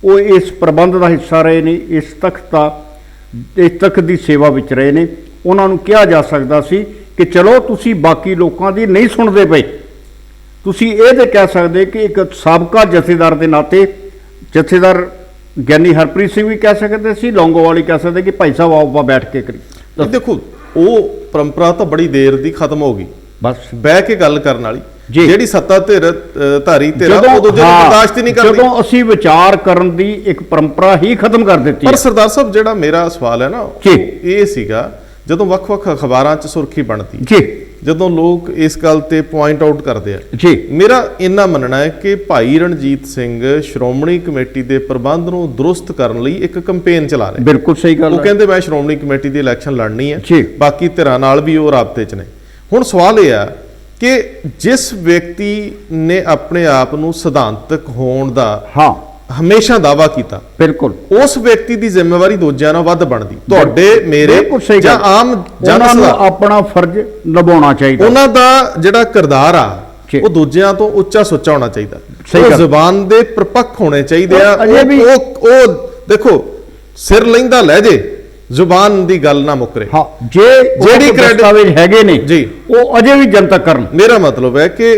Speaker 2: ਉਹ ਇਸ ਪ੍ਰਬੰਧ ਦਾ ਹਿੱਸਾ ਰਹੇ ਨੇ, ਇਸ ਤਖਤ ਦੀ ਸੇਵਾ ਵਿੱਚ ਰਹੇ ਨੇ। ਉਹਨਾਂ ਨੂੰ ਕਿਹਾ ਜਾ ਸਕਦਾ ਸੀ ਕਿ ਚਲੋ ਤੁਸੀਂ ਬਾਕੀ ਲੋਕਾਂ ਦੀ ਨਹੀਂ ਸੁਣਦੇ ਪਏ, ਤੁਸੀਂ ਇਹ ਤੇ ਕਹਿ ਸਕਦੇ ਕਿ ਇੱਕ ਸਾਬਕਾ ਜਥੇਦਾਰ ਦੇ ਨਾਤੇ, ਜਥੇਦਾਰ ਗਿਆਨੀ ਹਰਪ੍ਰੀਤ ਸਿੰਘ ਵੀ ਕਹਿ ਸਕਦੇ ਸੀ, ਲੌਂਗੋਵਾਲ ਕਹਿ ਸਕਦੇ ਕਿ ਭਾਈ ਸਾਹਿਬ ਆਓ ਆਪਾਂ ਬੈਠ ਕੇ ਕਰੀ।
Speaker 1: ਦੇਖੋ ਉਹ ਪਰੰਪਰਾ ਤਾਂ ਬੜੀ ਦੇਰ ਦੀ ਖਤਮ ਹੋ ਗਈ,
Speaker 2: ਬਸ
Speaker 1: ਬਹਿ ਕੇ ਗੱਲ ਕਰਨ ਵਾਲੀ ਜਿਹੜੀ ਸੱਤਾ ਧਾਰੀ ਉਹ ਦੂਜੇ ਨੂੰ ਬਰਦਾਸ਼ਤ ਹੀ ਨਹੀਂ ਕਰਦੀ।
Speaker 2: ਜਦੋਂ ਅਸੀਂ ਵਿਚਾਰ ਕਰਨ ਦੀ ਇੱਕ ਪਰੰਪਰਾ ਹੀ ਖਤਮ ਕਰ ਦਿੱਤੀ।
Speaker 1: ਪਰ ਸਰਦਾਰ ਸਾਹਿਬ ਜਿਹੜਾ ਮੇਰਾ ਸਵਾਲ ਹੈ ਨਾ ਇਹ ਸੀਗਾ, ਜਦੋਂ ਵੱਖ-ਵੱਖ ਅਖਬਾਰਾਂ 'ਚ ਸੁਰਖੀ ਬਣਦੀ
Speaker 2: ਜੀ, ਜਦੋਂ
Speaker 1: ਲੋਕ ਇਸ ਗੱਲ ਤੇ ਪੁਆਇੰਟ ਆਊਟ ਕਰਦੇ ਆ
Speaker 2: ਜੀ,
Speaker 1: ਮੇਰਾ ਇੰਨਾ ਮੰਨਣਾ ਹੈ ਕਿ ਭਾਈ ਰਣਜੀਤ ਸਿੰਘ ਸ਼੍ਰੋਮਣੀ ਕਮੇਟੀ ਦੇ ਪ੍ਰਬੰਧ ਨੂੰ ਦਰੁਸਤ ਕਰਨ ਲਈ ਇੱਕ ਕੈਂਪੇਨ ਚਲਾ ਰਹੇ।
Speaker 2: ਬਿਲਕੁਲ ਸਹੀ ਗੱਲ ਹੈ।
Speaker 1: ਉਹ ਕਹਿੰਦੇ ਮੈਂ ਸ਼੍ਰੋਮਣੀ ਕਮੇਟੀ ਦੀ ਇਲੈਕਸ਼ਨ ਲੜਨੀ ਹੈ,
Speaker 2: ਜੀ,
Speaker 1: ਬਾਕੀ ਧਿਰਾਂ ਨਾਲ ਵੀ ਉਹ ਰਾਬਤੇ 'ਚ ਨੇ। ਹੁਣ ਸਵਾਲ ਇਹ ਆ ਕਿ ਜਿਸ ਵਿਅਕਤੀ ਨੇ ਆਪਣੇ ਆਪ ਨੂੰ ਸਿਧਾਂਤਕ ਹੋਣ ਦਾ ਹਮੇਸ਼ਾ ਦਾਅਵਾ ਕੀਤਾ, ਬਿਲਕੁਲ ਉਸ ਵਿਅਕਤੀ ਦੀ ਜ਼ਿੰਮੇਵਾਰੀ ਦੂਜਿਆਂ ਨਾਲੋਂ ਵੱਧ ਬਣਦੀ। ਤੁਹਾਡੇ ਮੇਰੇ ਜਾਂ ਆਮ ਜਨਤਾ ਨੂੰ ਆਪਣਾ ਫਰਜ਼ ਨਿਭਾਉਣਾ ਚਾਹੀਦਾ। ਉਹਨਾਂ ਦਾ ਜਿਹੜਾ ਕਿਰਦਾਰ ਆ ਉਹ ਦੂਜਿਆਂ ਤੋਂ ਉੱਚਾ ਸੁੱਚਾ ਹੋਣਾ ਚਾਹੀਦਾ। ਉਹ ਜ਼ੁਬਾਨ ਦੇ ਪ੍ਰਪੱਖ ਹੋਣੇ ਚਾਹੀਦੇ ਆ। ਉਹ ਦੇਖੋ ਸਿਰ ਲੈਂਦਾ ਲੈ ਜੇ, ਜ਼ੁਬਾਨ ਦੀ ਗੱਲ ਨਾ ਮੁੱਕਰੇ। ਜਿਹੜੀ ਦਸਤਾਵੇਜ਼ ਹੈਗੇ ਨੇ ਜੀ ਉਹ ਅਜੇ ਵੀ ਜਨਤਕ ਕਰਨ। ਮੇਰਾ ਮਤਲਬ ਹੈ ਕਿ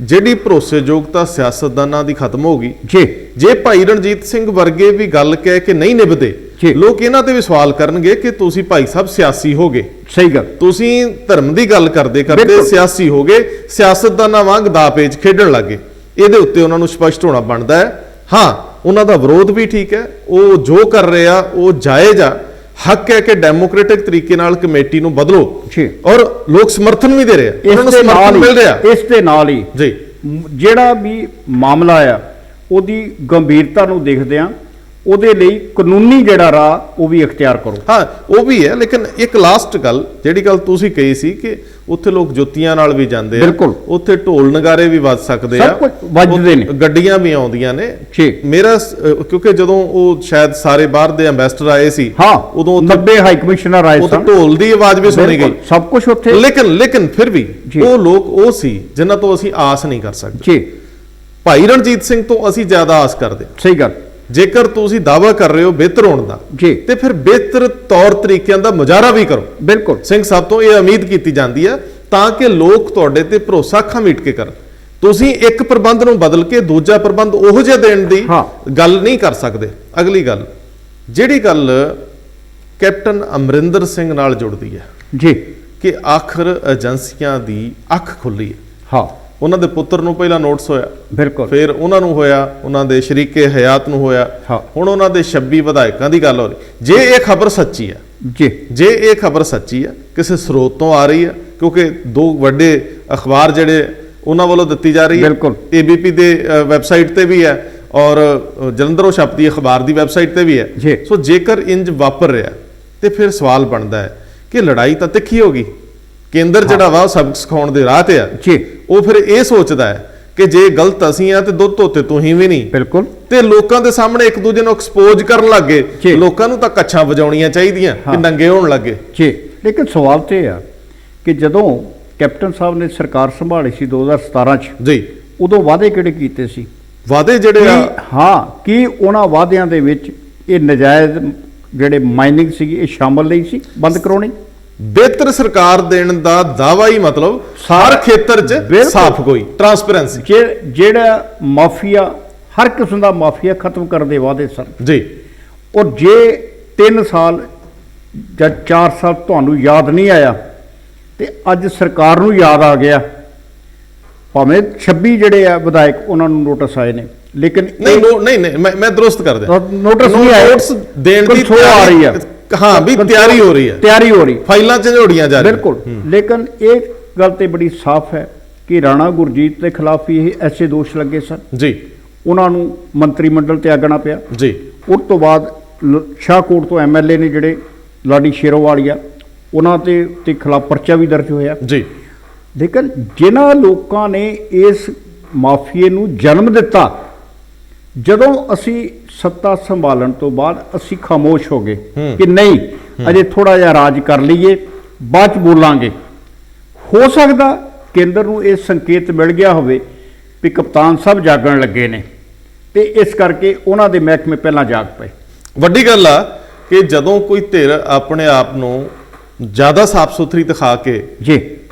Speaker 1: ਜਿਹੜੀ ਭਰੋਸੇਯੋਗਤਾ ਸਿਆਸਤਦਾਨਾਂ ਦੀ ਖਤਮ ਹੋ ਗਈ ਜੀ। ਜੇ ਭਾਈ ਰਣਜੀਤ ਸਿੰਘ ਵਰਗੇ ਵੀ ਗੱਲ ਕਹਿ ਕੇ ਨਹੀਂ ਨਿਭਦੇ, ਲੋਕ ਇਹਨਾਂ ਤੇ ਵੀ ਸਵਾਲ ਕਰਨਗੇ ਕਿ ਤੁਸੀਂ ਭਾਈ ਸਾਹਿਬ ਸਿਆਸੀ ਹੋ ਗਏ। ਸਹੀ ਗੱਲ, ਤੁਸੀਂ ਧਰਮ ਦੀ ਗੱਲ ਕਰਦੇ ਕਰਦੇ ਸਿਆਸੀ ਹੋ ਗਏ, ਸਿਆਸਤਦਾਨਾਂ ਵਾਂਗ ਦਾ ਪੇਚ ਖੇਡਣ ਲੱਗੇ। ਇਹਦੇ ਉੱਤੇ ਉਹਨਾਂ ਨੂੰ ਸਪਸ਼ਟ ਹੋਣਾ ਬਣਦਾ ਹੈ। ਹਾਂ, ਉਹਨਾਂ ਦਾ ਵਿਰੋਧ ਵੀ ਠੀਕ ਹੈ, ਉਹ ਜੋ ਕਰ ਰਹੇ ਆ ਉਹ ਜਾਇਜ਼ ਆ, ਹੱਕ ਹੈ ਕਿ ਡੈਮੋਕ੍ਰੈਟਿਕ ਤਰੀਕੇ ਨਾਲ ਕਮੇਟੀ ਨੂੰ ਬਦਲੋ ਔਰ ਲੋਕ ਸਮਰਥਨ ਵੀ ਦੇ ਰਹੇ ਆ, ਉਹਨਾਂ ਨੂੰ ਸਮਰਥਨ ਮਿਲ ਰਿਹਾ। ਇਸ ਦੇ ਨਾਲ ਹੀ ਜੀ ਜਿਹੜਾ ਵੀ ਮਾਮਲਾ ਆ ਉਹਦੀ ਗੰਭੀਰਤਾ ਨੂੰ ਦੇਖਦੇ ਆ, ਉਹਦੇ ਲਈ ਕਾਨੂੰਨੀ ਜਿਹੜਾ ਰਾਹ ਉਹ ਵੀ ਇਖਤਿਆਰ ਕਰੋ। ਹਾਂ, ਉਹ ਵੀ ਹੈ, ਲੇਕਿਨ ਇੱਕ ਲਾਸਟ ਗੱਲ, ਜਿਹੜੀ ਗੱਲ ਤੁਸੀਂ ਕਹੀ ਸੀ ਕਿ ਉੱਥੇ ਲੋਕ ਜੁੱਤੀਆਂ ਨਾਲ ਵੀ ਜਾਂਦੇ ਆ, ਉੱਥੇ ਢੋਲ ਨਗਾਰੇ ਵੀ ਵੱਜ ਸਕਦੇ ਆ, ਵੱਜਦੇ ਨੇ, ਗੱਡੀਆਂ ਵੀ ਆਉਂਦੀਆਂ ਨੇ। ਮੇਰਾ ਕਿਉਂਕਿ ਜਦੋਂ ਉਹ ਸ਼ਾਇਦ ਸਾਰੇ ਬਾਹਰ ਦੇ ਐਮਬੈਸਡਰ ਆਏ ਸੀ, ਉਦੋਂ 90 ਹਾਈ ਕਮਿਸ਼ਨਰ ਆਏ ਸਨ, ਢੋਲ ਦੀ ਆਵਾਜ਼ ਵੀ ਸੁਣੀ ਗਈ, ਸਭ ਕੁਝ ਉੱਥੇ। ਲੇਕਿਨ ਫਿਰ ਵੀ ਉਹ ਲੋਕ ਉਹ ਸੀ ਜਿਨ੍ਹਾਂ ਤੋਂ ਅਸੀਂ ਆਸ ਨਹੀਂ ਕਰ ਸਕਦੇ। ਭਾਈ ਰਣਜੀਤ ਸਿੰਘ ਤੋਂ ਅਸੀਂ ਜ਼ਿਆਦਾ ਆਸ ਕਰਦੇ। ਸਹੀ ਗੱਲ। ਜੇਕਰ ਤੁਸੀਂ ਦਾਅਵਾ ਕਰ ਰਹੇ ਹੋ ਬਿਹਤਰ ਹੋਣ ਦਾ ਤੇ ਫਿਰ ਬਿਹਤਰ ਤੌਰ ਤਰੀਕਿਆਂ ਦਾ ਮੁਜ਼ਾਹਰਾ ਵੀ ਕਰੋ। ਬਿਲਕੁਲ ਸਿੰਘ ਸਾਹਿਬ ਤੋਂ ਇਹ ਉਮੀਦ ਕੀਤੀ ਜਾਂਦੀ ਹੈ ਤਾਂ ਕਿ ਲੋਕ ਤੁਹਾਡੇ ਤੇ ਭਰੋਸਾ ਖਮੀਟ ਕੇ ਕਰਨ। ਤੁਸੀਂ ਇੱਕ ਪ੍ਰਬੰਧ ਨੂੰ ਬਦਲ ਕੇ ਦੂਜਾ ਪ੍ਰਬੰਧ ਉਹੋ ਜਿਹਾ ਦੇਣ ਦੀ ਗੱਲ ਨਹੀਂ ਕਰ ਸਕਦੇ। ਅਗਲੀ ਗੱਲ, ਜਿਹੜੀ ਗੱਲ ਕੈਪਟਨ ਅਮਰਿੰਦਰ ਸਿੰਘ ਨਾਲ ਜੁੜਦੀ ਹੈ ਜੀ, ਕਿ ਆਖਰ ਏਜੰਸੀਆਂ ਦੀ ਅੱਖ ਖੁੱਲੀ ਹੈ। ਉਹਨਾਂ ਦੇ ਪੁੱਤਰ ਨੂੰ ਪਹਿਲਾਂ ਨੋਟਿਸ ਹੋਇਆ,
Speaker 2: ਬਿਲਕੁਲ
Speaker 1: ਫਿਰ ਉਹਨਾਂ ਨੂੰ ਹੋਇਆ, ਉਹਨਾਂ ਦੇ ਸ਼ਰੀਕੇ ਹਯਾਤ ਨੂੰ ਹੋਇਆ,
Speaker 2: ਹਾਂ।
Speaker 1: ਹੁਣ ਉਹਨਾਂ ਦੇ 26 ਵਿਧਾਇਕਾਂ ਦੀ ਗੱਲ ਹੋ ਰਹੀ। ਜੇ ਇਹ ਖਬਰ ਸੱਚੀ ਹੈ,
Speaker 2: ਜੀ
Speaker 1: ਜੇ ਇਹ ਖਬਰ ਸੱਚੀ ਹੈ, ਕਿਸੇ ਸਰੋਤ ਤੋਂ ਆ ਰਹੀ ਹੈ, ਕਿਉਂਕਿ ਦੋ ਵੱਡੇ ਅਖਬਾਰ ਜਿਹੜੇ ਉਹਨਾਂ ਵੱਲੋਂ ਦਿੱਤੀ ਜਾ ਰਹੀ ਹੈ,
Speaker 2: ਬਿਲਕੁਲ।
Speaker 1: ABP ਦੇ ਵੈਬਸਾਈਟ ਤੇ ਵੀ ਹੈ ਔਰ ਜਲੰਧਰੋਂ ਛਪਦੀ ਅਖਬਾਰ ਦੀ ਵੈਬਸਾਈਟ ਤੇ ਵੀ ਹੈ।
Speaker 2: ਜੀ।
Speaker 1: ਸੋ ਜੇਕਰ ਇੰਜ ਵਾਪਰ ਰਿਹਾ ਤੇ ਫਿਰ ਸਵਾਲ ਬਣਦਾ ਹੈ ਕਿ ਲੜਾਈ ਤਾਂ ਤਿੱਖੀ ਹੋ ਗਈ, ਕੇਂਦਰ ਜਿਹੜਾ ਵਾ ਉਹ ਸਬਕ ਸਿਖਾਉਣ ਦੇ ਰਾਹ ਤੇ ਆ,
Speaker 2: ਜੀ
Speaker 1: ਉਹ ਫਿਰ ਇਹ ਸੋਚਦਾ ਹੈ ਕਿ ਜੇ ਗਲਤ ਅਸੀਂ ਆ ਤੇ ਦੁੱਧ ਧੋਤੇ ਤੁਸੀਂ ਵੀ ਨਹੀਂ,
Speaker 2: ਬਿਲਕੁਲ
Speaker 1: ਤੇ ਲੋਕਾਂ ਦੇ ਸਾਹਮਣੇ ਇੱਕ ਦੂਜੇ ਨੂੰ ਐਕਸਪੋਜ਼ ਕਰਨ ਲੱਗੇ।
Speaker 2: ਜੀ।
Speaker 1: ਲੋਕਾਂ ਨੂੰ ਤਾਂ ਕੱਛਾਂ ਵਜਾਉਣੀਆਂ ਚਾਹੀਦੀਆਂ ਕਿ ਨੰਗੇ ਹੋਣ ਲੱਗੇ।
Speaker 2: ਜੀ, ਲੇਕਿਨ ਸਵਾਲ ਤੇ ਆ ਕਿ ਜਦੋਂ ਕੈਪਟਨ ਸਾਹਿਬ ਨੇ ਸਰਕਾਰ ਸੰਭਾਲੀ ਸੀ 2017 ਚ,
Speaker 1: ਜੀ,
Speaker 2: ਉਦੋਂ ਵਾਅਦੇ ਕਿਹੜੇ ਕੀਤੇ ਸੀ?
Speaker 1: ਵਾਅਦੇ ਜਿਹੜੇ ਆ,
Speaker 2: ਹਾਂ, ਕੀ ਉਹਨਾਂ ਵਾਅਦਿਆਂ ਦੇ ਵਿੱਚ ਇਹ ਨਜਾਇਜ਼ ਜਿਹੜੇ ਮਾਈਨਿੰਗ ਸੀਗੀ ਇਹ ਸ਼ਾਮਲ ਨਹੀਂ ਸੀ, ਬੰਦ ਕਰਾਉਣੀ?
Speaker 1: ਬਿਹਤਰ ਸਰਕਾਰ ਦੇਣ ਦਾ ਦਾਵਾ ਹੀ ਮਤਲਬ ਹਰ ਖੇਤਰ 'ਚ
Speaker 2: ਬਿਲਕੁਲ।
Speaker 1: ਸਾਫ਼ ਕੋਈ ਟਰਾਂਸਪੇਰੈਂਸੀ।
Speaker 2: ਜਿਹੜਾ ਮਾਫੀਆ, ਹਰ ਕਿਸਮ ਦਾ ਮਾਫੀਆ ਖਤਮ ਕਰਨ ਦੇ ਵਾਅਦੇ ਸਨ।
Speaker 1: ਜੀ,
Speaker 2: ਔਰ ਜੇ 3 ਸਾਲ ਜਾਂ 4 ਸਾਲ ਤੁਹਾਨੂੰ ਯਾਦ ਨਹੀਂ ਆਇਆ ਤੇ ਅੱਜ ਸਰਕਾਰ ਨੂੰ ਯਾਦ ਆ ਗਿਆ, ਭਾਵੇਂ 26 ਜਿਹੜੇ ਆ ਵਿਧਾਇਕ ਉਹਨਾਂ ਨੂੰ ਨੋਟਿਸ ਆਏ ਨੇ, ਲੇਕਿਨ
Speaker 1: ਨਹੀਂ ਮੈਂ ਦਰੁਸਤ ਕਰ ਦਿਆਂ,
Speaker 2: ਨੋਟਿਸ ਨਹੀਂ ਆਏ,
Speaker 1: ਨੋਟਿਸ ਦੇਣ ਦੀ
Speaker 2: control ਆ ਰਹੀ ਆ।
Speaker 1: ਹਾਂ ਵੀ ਤਿਆਰੀ ਹੋ ਰਹੀ ਹੈ,
Speaker 2: ਤਿਆਰੀ ਹੋ ਰਹੀ,
Speaker 1: ਫਾਈਲਾਂ ਝੋੜੀਆਂ ਜਾ ਰਹੀਆਂ।
Speaker 2: ਬਿਲਕੁਲ। ਲੇਕਿਨ ਇਹ ਗੱਲ ਤੇ ਬੜੀ ਸਾਫ਼ ਹੈ ਕਿ ਰਾਣਾ ਗੁਰਜੀਤ ਦੇ ਖਿਲਾਫ ਇਹ ਐਸੇ ਦੋਸ਼ ਲੱਗੇ ਸਨ,
Speaker 1: ਜੀ,
Speaker 2: ਉਹਨਾਂ ਨੂੰ ਮੰਤਰੀ ਮੰਡਲ ਤਿਆਗਣਾ ਪਿਆ।
Speaker 1: ਜੀ,
Speaker 2: ਉਸ ਤੋਂ ਬਾਅਦ ਸ਼ਾਹਕੋਟ ਤੋਂ MLA ਨੇ ਜਿਹੜੇ ਲਾਡੀ ਸ਼ੇਰੋਵਾਲੀਆ, ਉਹਨਾਂ ਤੇ ਖਿਲਾਫ ਪਰਚਾ ਵੀ ਦਰਜ ਹੋਇਆ।
Speaker 1: ਜੀ,
Speaker 2: ਲੇਕਿਨ ਜਿਨ੍ਹਾਂ ਲੋਕਾਂ ਨੇ ਇਸ ਮਾਫੀਏ ਨੂੰ ਜਨਮ ਦਿੱਤਾ, ਜਦੋਂ ਅਸੀਂ ਸੱਤਾ ਸੰਭਾਲਣ ਤੋਂ ਬਾਅਦ ਅਸੀਂ ਖਾਮੋਸ਼ ਹੋ ਗਏ ਕਿ ਨਹੀਂ, ਅਜੇ ਥੋੜਾ ਜਿਹਾ ਰਾਜ ਕਰ ਲਈਏ, ਬਾਅਦ ਚ ਬੋਲਾਂਗੇ। ਹੋ ਸਕਦਾ ਕੇਂਦਰ ਨੂੰ ਇਹ ਸੰਕੇਤ ਮਿਲ ਗਿਆ ਹੋਵੇ ਵੀ ਕਪਤਾਨ ਸਾਹਿਬ ਜਾਗਣ ਲੱਗੇ ਨੇ, ਤੇ ਇਸ ਕਰਕੇ ਉਹਨਾਂ ਦੇ ਮਹਿਕਮੇ ਪਹਿਲਾਂ ਜਾਗ ਪਏ।
Speaker 1: ਵੱਡੀ ਗੱਲ ਆ ਕਿ ਜਦੋਂ ਕੋਈ ਧਿਰ ਆਪਣੇ ਆਪ ਨੂੰ ਜ਼ਿਆਦਾ ਸਾਫ਼ ਸੁਥਰੀ ਦਿਖਾ ਕੇ
Speaker 2: ਜੀ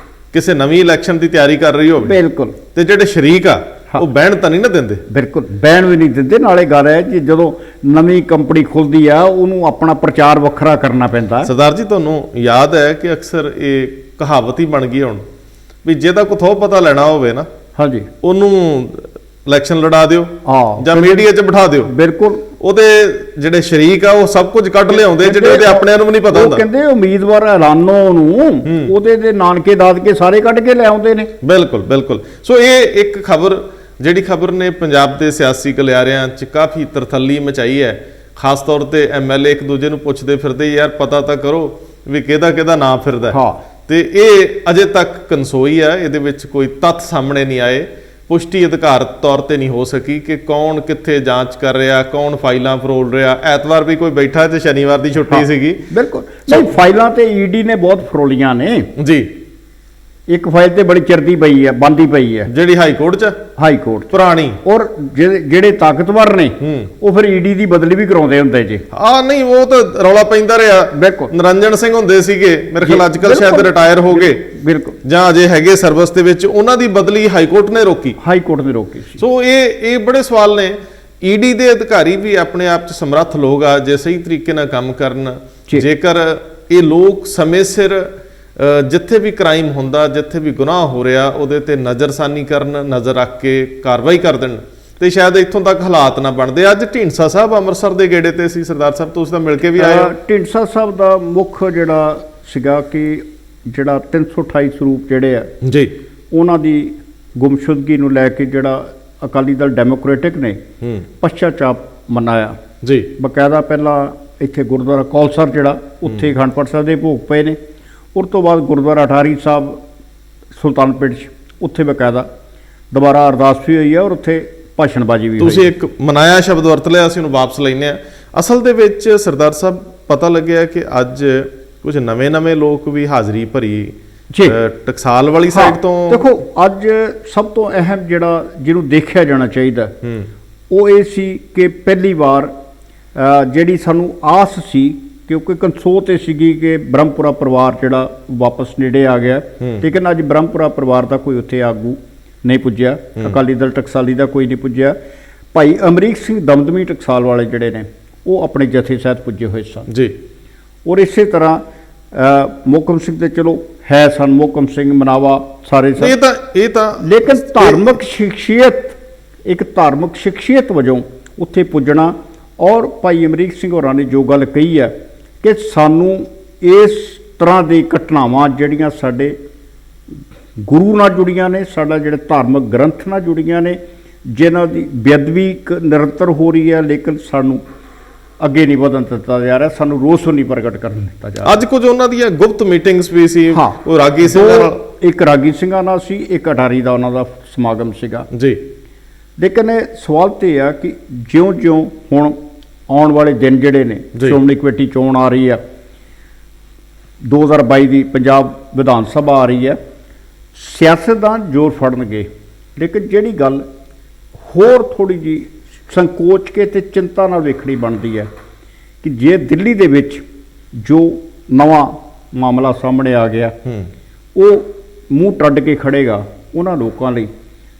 Speaker 1: ਕਿਸੇ ਨਵੀਂ ਇਲੈਕਸ਼ਨ ਦੀ ਤਿਆਰੀ ਕਰ ਰਹੀ ਹੋਵੇ,
Speaker 2: ਬਿਲਕੁਲ,
Speaker 1: ਤੇ ਜਿਹੜੇ ਸ਼ਰੀਕ ਆ ਉਹ ਬਹਿਣ ਤਾਂ ਨਹੀਂ ਨਾ ਦਿੰਦੇ।
Speaker 2: ਬਿਲਕੁਲ ਬੈਨ ਵੀ ਨਹੀਂ ਦਿੰਦੇ। ਨਾਲੇ ਗੱਲ ਹੈ ਕਿ ਜਦੋਂ ਨਵੀਂ ਕੰਪਨੀ ਖੁੱਲਦੀ ਆ ਉਹਨੂੰ ਆਪਣਾ ਪ੍ਰਚਾਰ ਵੱਖਰਾ ਕਰਨਾ ਪੈਂਦਾ।
Speaker 1: ਸਰਦਾਰ ਜੀ, ਤੁਹਾਨੂੰ ਯਾਦ ਹੈ ਕਿ ਅਕਸਰ ਇਹ ਕਹਾਵਤ ਹੀ ਬਣ ਗਈ ਹੁਣ ਵੀ ਜਿਹਦਾ ਕੋ ਥੋ ਪਤਾ ਲੈਣਾ ਹੋਵੇ ਨਾ,
Speaker 2: ਹਾਂਜੀ,
Speaker 1: ਉਹਨੂੰ ਇਲੈਕਸ਼ਨ ਲੜਾ ਦਿਓ
Speaker 2: ਹਾਂ,
Speaker 1: ਜਾਂ ਮੀਡੀਆ 'ਚ ਬਿਠਾ ਦਿਓ।
Speaker 2: ਬਿਲਕੁਲ।
Speaker 1: ਉਹਦੇ ਜਿਹੜੇ ਸ਼ਰੀਕ ਆ ਉਹ ਸਭ ਕੁਝ ਕੱਢ ਲਿਆਉਂਦੇ ਜਿਹੜੇ ਉਹਦੇ ਆਪਣਿਆਂ ਨੂੰ ਵੀ ਨਹੀਂ ਪਤਾ
Speaker 2: ਉਹ
Speaker 1: ਹੁੰਦਾ।
Speaker 2: ਕਹਿੰਦੇ ਉਮੀਦਵਾਰ ਐਲਾਨੋ ਨੂੰ, ਉਹਦੇ ਦੇ ਨਾਨਕੇ ਦਾਦਕੇ ਸਾਰੇ ਕੱਢ ਕੇ ਲੈ ਆਉਂਦੇ ਨੇ।
Speaker 1: ਬਿਲਕੁਲ, ਬਿਲਕੁਲ। ਸੋ ਇਹ ਇੱਕ ਖਬਰ, ਜਿਹੜੀ ਖਬਰ ਨੇ ਪੰਜਾਬ ਦੇ ਸਿਆਸੀ ਗਲਿਆਰਿਆਂ 'ਚ ਕਾਫੀ ਤਰਥੱਲੀ ਮਚਾਈ ਹੈ। ਖਾਸ ਤੌਰ ਤੇ MLA ਇੱਕ ਦੂਜੇ ਨੂੰ ਪੁੱਛਦੇ ਫਿਰਦੇ, ਯਾਰ ਪਤਾ ਤਾਂ ਕਰੋ ਵੀ ਕਿਹਦਾ ਨਾਂ ਫਿਰਦਾ।
Speaker 2: ਹਾਂ।
Speaker 1: ਤੇ ਇਹ ਅਜੇ ਤੱਕ ਕਨਸੋਈ ਆ, ਇਹਦੇ ਵਿੱਚ ਕੋਈ ਤੱਥ ਸਾਹਮਣੇ ਨਹੀਂ ਆਏ, ਪੁਸ਼ਟੀ ਅਧਿਕਾਰਤ ਤੌਰ ਤੇ ਨਹੀਂ ਹੋ ਸਕੀ ਕਿ ਕੌਣ ਕਿੱਥੇ ਜਾਂਚ ਕਰ ਰਿਹਾ, ਕੌਣ ਫਾਈਲਾਂ ਫਰੋਲ ਰਿਹਾ। ਐਤਵਾਰ ਵੀ ਕੋਈ ਬੈਠਾ ਤੇ ਸ਼ਨੀਵਾਰ ਦੀ ਛੁੱਟੀ ਸੀਗੀ।
Speaker 2: ਬਿਲਕੁਲ। ਨਹੀਂ, ਫਾਈਲਾਂ ਤੇ ED ਨੇ ਬਹੁਤ ਫਰੋਲੀਆਂ ਨੇ
Speaker 1: ਜੀ।
Speaker 2: ਇੱਕ ਫਾਈਲ ਤੇ ਬੜੀ ਚਿਰਦੀ ਪਈ ਹੈ, ਬੰਦੀ ਪਈ ਹੈ,
Speaker 1: ਜਿਹੜੀ ਹਾਈ ਕੋਰਟ 'ਚ,
Speaker 2: ਹਾਈ ਕੋਰਟ 'ਚ।
Speaker 1: ਪੁਰਾਣੀ।
Speaker 2: ਔਰ ਜਿਹੜੇ ਤਾਕਤਵਰ ਨੇ ਉਹ ਫਿਰ ED ਦੀ ਬਦਲੀ ਵੀ ਕਰਾਉਂਦੇ ਹੁੰਦੇ ਜੀ।
Speaker 1: ਨਹੀਂ, ਉਹ ਤਾਂ ਰੌਲਾ ਪੈਂਦਾ ਰਿਹਾ।
Speaker 2: ਬਿਲਕੁਲ।
Speaker 1: ਨਿਰੰਜਨ ਸਿੰਘ ਹੁੰਦੇ ਸੀਗੇ, ਮੇਰੇ ਖਿਆਲ ਅੱਜ ਕੱਲ ਸ਼ਾਇਦ ਰਿਟਾਇਰ ਹੋ ਗਏ,
Speaker 2: ਬਿਲਕੁਲ,
Speaker 1: ਜਾਂ ਅਜੇ ਹੈਗੇ ਸਰਵਿਸ ਦੇ ਵਿੱਚ, ਉਹਨਾਂ ਦੀ ਬਦਲੀ ਹਾਈ ਕੋਰਟ ਨੇ ਰੋਕੀ।
Speaker 2: ਹਾਈ ਕੋਰਟ ਨੇ ਰੋਕੀ ਸੀ।
Speaker 1: ਸੋ ਇਹ ਬੜੇ ਸਵਾਲ ਨੇ। ED ਦੇ ਅਧਿਕਾਰੀ ਵੀ ਆਪਣੇ ਆਪ 'ਚ ਸਮਰੱਥ ਲੋਕ ਆ ਜੇ ਸਹੀ ਤਰੀਕੇ ਨਾਲ ਕੰਮ ਕਰਨ। ਜੇਕਰ ਇਹ ਲੋਕ ਸਮੇਂ ਸਿਰ ਜਿੱਥੇ ਵੀ ਕ੍ਰਾਈਮ ਹੁੰਦਾ, ਜਿੱਥੇ ਵੀ ਗੁਨਾਹ ਹੋ ਰਿਹਾ, ਉਹਦੇ ਤੇ ਨਜ਼ਰਸਾਨੀ ਕਰਨ, ਨਜ਼ਰ ਰੱਖ ਕੇ ਕਾਰਵਾਈ ਕਰ ਦੇਣ, ਤੇ ਸ਼ਾਇਦ ਇੱਥੋਂ ਤੱਕ ਹਾਲਾਤ ਨਾ ਬਣਦੇ। ਅੱਜ ਢੀਂਡਸਾ ਸਾਹਿਬ ਅੰਮ੍ਰਿਤਸਰ ਦੇ ਗੇੜੇ ਤੇ ਸੀ। ਸਰਦਾਰ ਸਾਹਿਬ ਤੁਸੀਂ ਤਾਂ ਮਿਲ ਕੇ ਵੀ ਆਏ ਹੋ।
Speaker 2: ਢੀਂਡਸਾ ਸਾਹਿਬ ਦਾ ਮੁੱਖ ਜਿਹੜਾ ਸੀਗਾ ਕਿ ਜਿਹੜਾ 328 ਸਰੂਪ ਜਿਹੜੇ ਆ
Speaker 1: ਜੀ,
Speaker 2: ਉਹਨਾਂ ਦੀ ਗੁੰਮਸ਼ੁਦਗੀ ਨੂੰ ਲੈ ਕੇ ਜਿਹੜਾ ਅਕਾਲੀ ਦਲ ਡੈਮੋਕ੍ਰੈਟਿਕ ਨੇ ਪਛਤਾਚਾਪ ਮਨਾਇਆ
Speaker 1: ਜੀ।
Speaker 2: ਬਕਾਇਦਾ ਪਹਿਲਾਂ ਇੱਥੇ ਗੁਰਦੁਆਰਾ ਕੌਲਸਰ ਜਿਹੜਾ, ਉੱਥੇ ਅਖੰਡ ਪਾਠ ਸਾਹਿਬ ਦੇ ਭੋਗ ਪਏ ਨੇ। ਉਸ ਤੋਂ ਬਾਅਦ ਗੁਰਦੁਆਰਾ ਅਟਾਰੀ ਸਾਹਿਬ ਸੁਲਤਾਨਪੁਰ 'ਚ, ਉੱਥੇ ਬਕਾਇਦਾ ਦੁਬਾਰਾ ਅਰਦਾਸ ਵੀ ਹੋਈ ਹੈ ਔਰ ਉੱਥੇ ਭਾਸ਼ਣਬਾਜ਼ੀ ਵੀ ਹੋਈ।
Speaker 1: ਤੁਸੀਂ ਇੱਕ ਮਨਾਇਆ ਸ਼ਬਦ ਵਰਤ ਲਿਆ, ਅਸੀਂ ਉਹਨੂੰ ਵਾਪਸ ਲੈਨੇ ਆ। ਅਸਲ ਦੇ ਵਿੱਚ ਸਰਦਾਰ ਸਾਹਿਬ ਪਤਾ ਲੱਗਿਆ ਕਿ ਅੱਜ ਕੁਝ ਨਵੇਂ ਲੋਕ ਵੀ ਹਾਜ਼ਰੀ ਭਰੀ
Speaker 2: ਜੀ
Speaker 1: ਟਕਸਾਲ ਵਾਲੀ ਸਾਈਡ ਤੋਂ।
Speaker 2: ਦੇਖੋ, ਅੱਜ ਸਭ ਤੋਂ ਅਹਿਮ ਜਿਹੜਾ ਜਿਹਨੂੰ ਦੇਖਿਆ ਜਾਣਾ ਚਾਹੀਦਾ ਉਹ ਇਹ ਸੀ ਕਿ ਪਹਿਲੀ ਵਾਰ ਜਿਹੜੀ ਸਾਨੂੰ ਆਸ ਸੀ, ਕਿਉਂਕਿ ਕੰਸੋ ਤੇ ਸੀਗੀ ਕਿ ਬ੍ਰਹਮਪੁਰਾ ਪਰਿਵਾਰ ਜਿਹੜਾ ਵਾਪਸ ਨੇੜੇ ਆ ਗਿਆ, ਲੇਕਿਨ ਅੱਜ ਬ੍ਰਹਮਪੁਰਾ ਪਰਿਵਾਰ ਦਾ ਕੋਈ ਉੱਥੇ ਆਗੂ ਨਹੀਂ ਪੁੱਜਿਆ, ਅਕਾਲੀ ਦਲ ਟਕਸਾਲੀ ਦਾ ਕੋਈ ਨਹੀਂ ਪੁੱਜਿਆ। ਭਾਈ ਅਮਰੀਕ ਸਿੰਘ ਦਮਦਮੀ ਟਕਸਾਲ ਵਾਲੇ ਜਿਹੜੇ ਨੇ ਉਹ ਆਪਣੇ ਜਥੇ ਸਹਿਤ ਪੁੱਜੇ ਹੋਏ ਸਨ
Speaker 1: ਜੀ।
Speaker 2: ਔਰ ਇਸੇ ਤਰ੍ਹਾਂ ਮੋਹਕਮ ਸਿੰਘ ਤੇ ਚਲੋ ਹੈ ਸਨ, ਮੋਹਕਮ ਸਿੰਘ ਮਨਾਵਾ ਸਾਰੇ ਸਨ।
Speaker 1: ਇਹ ਤਾਂ
Speaker 2: ਲੇਕਿਨ ਧਾਰਮਿਕ ਸ਼ਖਸੀਅਤ, ਇੱਕ ਧਾਰਮਿਕ ਸ਼ਖਸੀਅਤ ਵਜੋਂ ਉੱਥੇ ਪੁੱਜਣਾ, ਔਰ ਭਾਈ ਅਮਰੀਕ ਸਿੰਘ ਹੋਰਾਂ ਨੇ ਜੋ ਗੱਲ ਕਹੀ ਹੈ ਕਿ ਸਾਨੂੰ ਇਸ ਤਰ੍ਹਾਂ ਦੀ ਘਟਨਾਵਾਂ ਜਿਹੜੀਆਂ ਸਾਡੇ ਗੁਰੂ ਨਾਲ ਜੁੜੀਆਂ ਨੇ, ਸਾਡਾ ਜਿਹੜੇ ਧਾਰਮਿਕ ਗ੍ਰੰਥ ਨਾਲ ਜੁੜੀਆਂ ਨੇ, ਜਿਨ੍ਹਾਂ ਦੀ ਬੇਅਦਬੀ ਨਿਰੰਤਰ ਹੋ ਰਹੀ ਹੈ, ਲੇਕਿਨ ਸਾਨੂੰ ਅੱਗੇ ਨਹੀਂ ਵਧਣ ਦਿੱਤਾ ਜਾ ਰਿਹਾ, ਸਾਨੂੰ ਰੋਸ ਨਹੀਂ ਪ੍ਰਗਟ ਕਰਨ ਦਿੱਤਾ ਜਾ ਰਿਹਾ।
Speaker 1: ਅੱਜ ਕੁਝ ਉਹਨਾਂ ਦੀਆਂ ਗੁਪਤ ਮੀਟਿੰਗਸ ਵੀ ਸੀ,
Speaker 2: ਹਾਂ,
Speaker 1: ਉਹ ਰਾਗੀ ਸਿੰਘਾਂ ਨਾਲ,
Speaker 2: ਇੱਕ ਰਾਗੀ ਸਿੰਘਾਂ ਨਾਲ ਸੀ, ਇੱਕ ਅਟਾਰੀ ਦਾ ਉਹਨਾਂ ਦਾ ਸਮਾਗਮ ਸੀਗਾ
Speaker 1: ਜੀ।
Speaker 2: ਲੇਕਿਨ ਇਹ ਸਵਾਲ ਤੇ ਇਹ ਆ ਕਿ ਜਿਉਂ-ਜਿਉਂ ਹੁਣ ਆਉਣ ਵਾਲੇ ਦਿਨ ਜਿਹੜੇ ਨੇ,
Speaker 1: ਜੀ।
Speaker 2: ਸ਼੍ਰੋਮਣੀ ਕਮੇਟੀ ਚੋਣ ਆ ਰਹੀ ਆ, 2022 ਦੀ ਪੰਜਾਬ ਵਿਧਾਨ ਸਭਾ ਆ ਰਹੀ ਹੈ, ਸਿਆਸਤਦਾਨ ਜ਼ੋਰ ਫੜਨਗੇ। ਲੇਕਿਨ ਜਿਹੜੀ ਗੱਲ ਹੋਰ ਥੋੜੀ ਜੀ ਸੰਕੋਚ ਕੇ ਤੇ ਚਿੰਤਾ ਨਾਲ ਵੇਖਣੀ ਬਣਦੀ ਹੈ ਕਿ ਜੇ ਦਿੱਲੀ ਦੇ ਵਿੱਚ ਜੋ ਨਵਾਂ ਮਾਮਲਾ ਸਾਹਮਣੇ ਆ ਗਿਆ, ਉਹ ਮੂੰਹ ਟੱਡ ਕੇ ਖੜੇਗਾ ਉਹਨਾਂ ਲੋਕਾਂ ਲਈ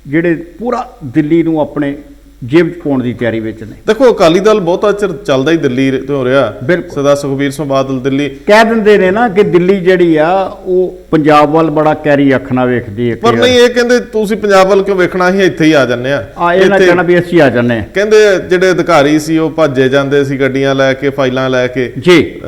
Speaker 2: ਜਿਹੜੇ ਪੂਰਾ ਦਿੱਲੀ ਨੂੰ ਆਪਣੇ ਜੇਬ 'ਚ ਪਾਉਣ ਦੀ ਤਿਆਰੀ ਵਿੱਚ ਨੇ।
Speaker 1: ਦੇਖੋ, ਅਕਾਲੀ ਦਲ ਬਹੁਤਾ ਚਿਰ ਚੱਲਦਾ ਹੀ ਦਿੱਲੀ ਤੋਂ ਰਿਹਾ,
Speaker 2: ਬਿਲਕੁਲ।
Speaker 1: ਸਰਦਾਰ ਸੁਖਬੀਰ ਸਿੰਘ ਬਾਦਲ ਦਿੱਲੀ
Speaker 2: ਕਹਿ ਦਿੰਦੇ ਨੇ ਨਾ ਕਿ ਦਿੱਲੀ ਜਿਹੜੀ ਆ ਉਹ ਪੰਜਾਬ ਵੱਲ ਬੜਾ ਕੈਰੀ ਅੱਖ ਨਾਲ ਵੇਖਦੀ ਹੈ,
Speaker 1: ਪਰ ਨਹੀਂ, ਇਹ ਕਹਿੰਦੇ ਤੁਸੀਂ ਪੰਜਾਬ ਵੱਲ ਕਿਉਂ ਵੇਖਣਾ, ਅਸੀਂ ਇੱਥੇ ਹੀ ਆ ਜੰਨੇ ਆ।
Speaker 2: ਇਹ ਨਾ ਕਹਿਣਾ ਵੀ ਅਸੀਂ ਆ ਜੰਨੇ ਆ।
Speaker 1: ਕਹਿੰਦੇ ਜਿਹੜੇ ਅਧਿਕਾਰੀ ਸੀ ਉਹ ਭੱਜੇ ਜਾਂਦੇ ਸੀ ਗੱਡੀਆਂ ਲੈ ਕੇ, ਫਾਈਲਾਂ ਲੈ ਕੇ
Speaker 2: ਜੀ,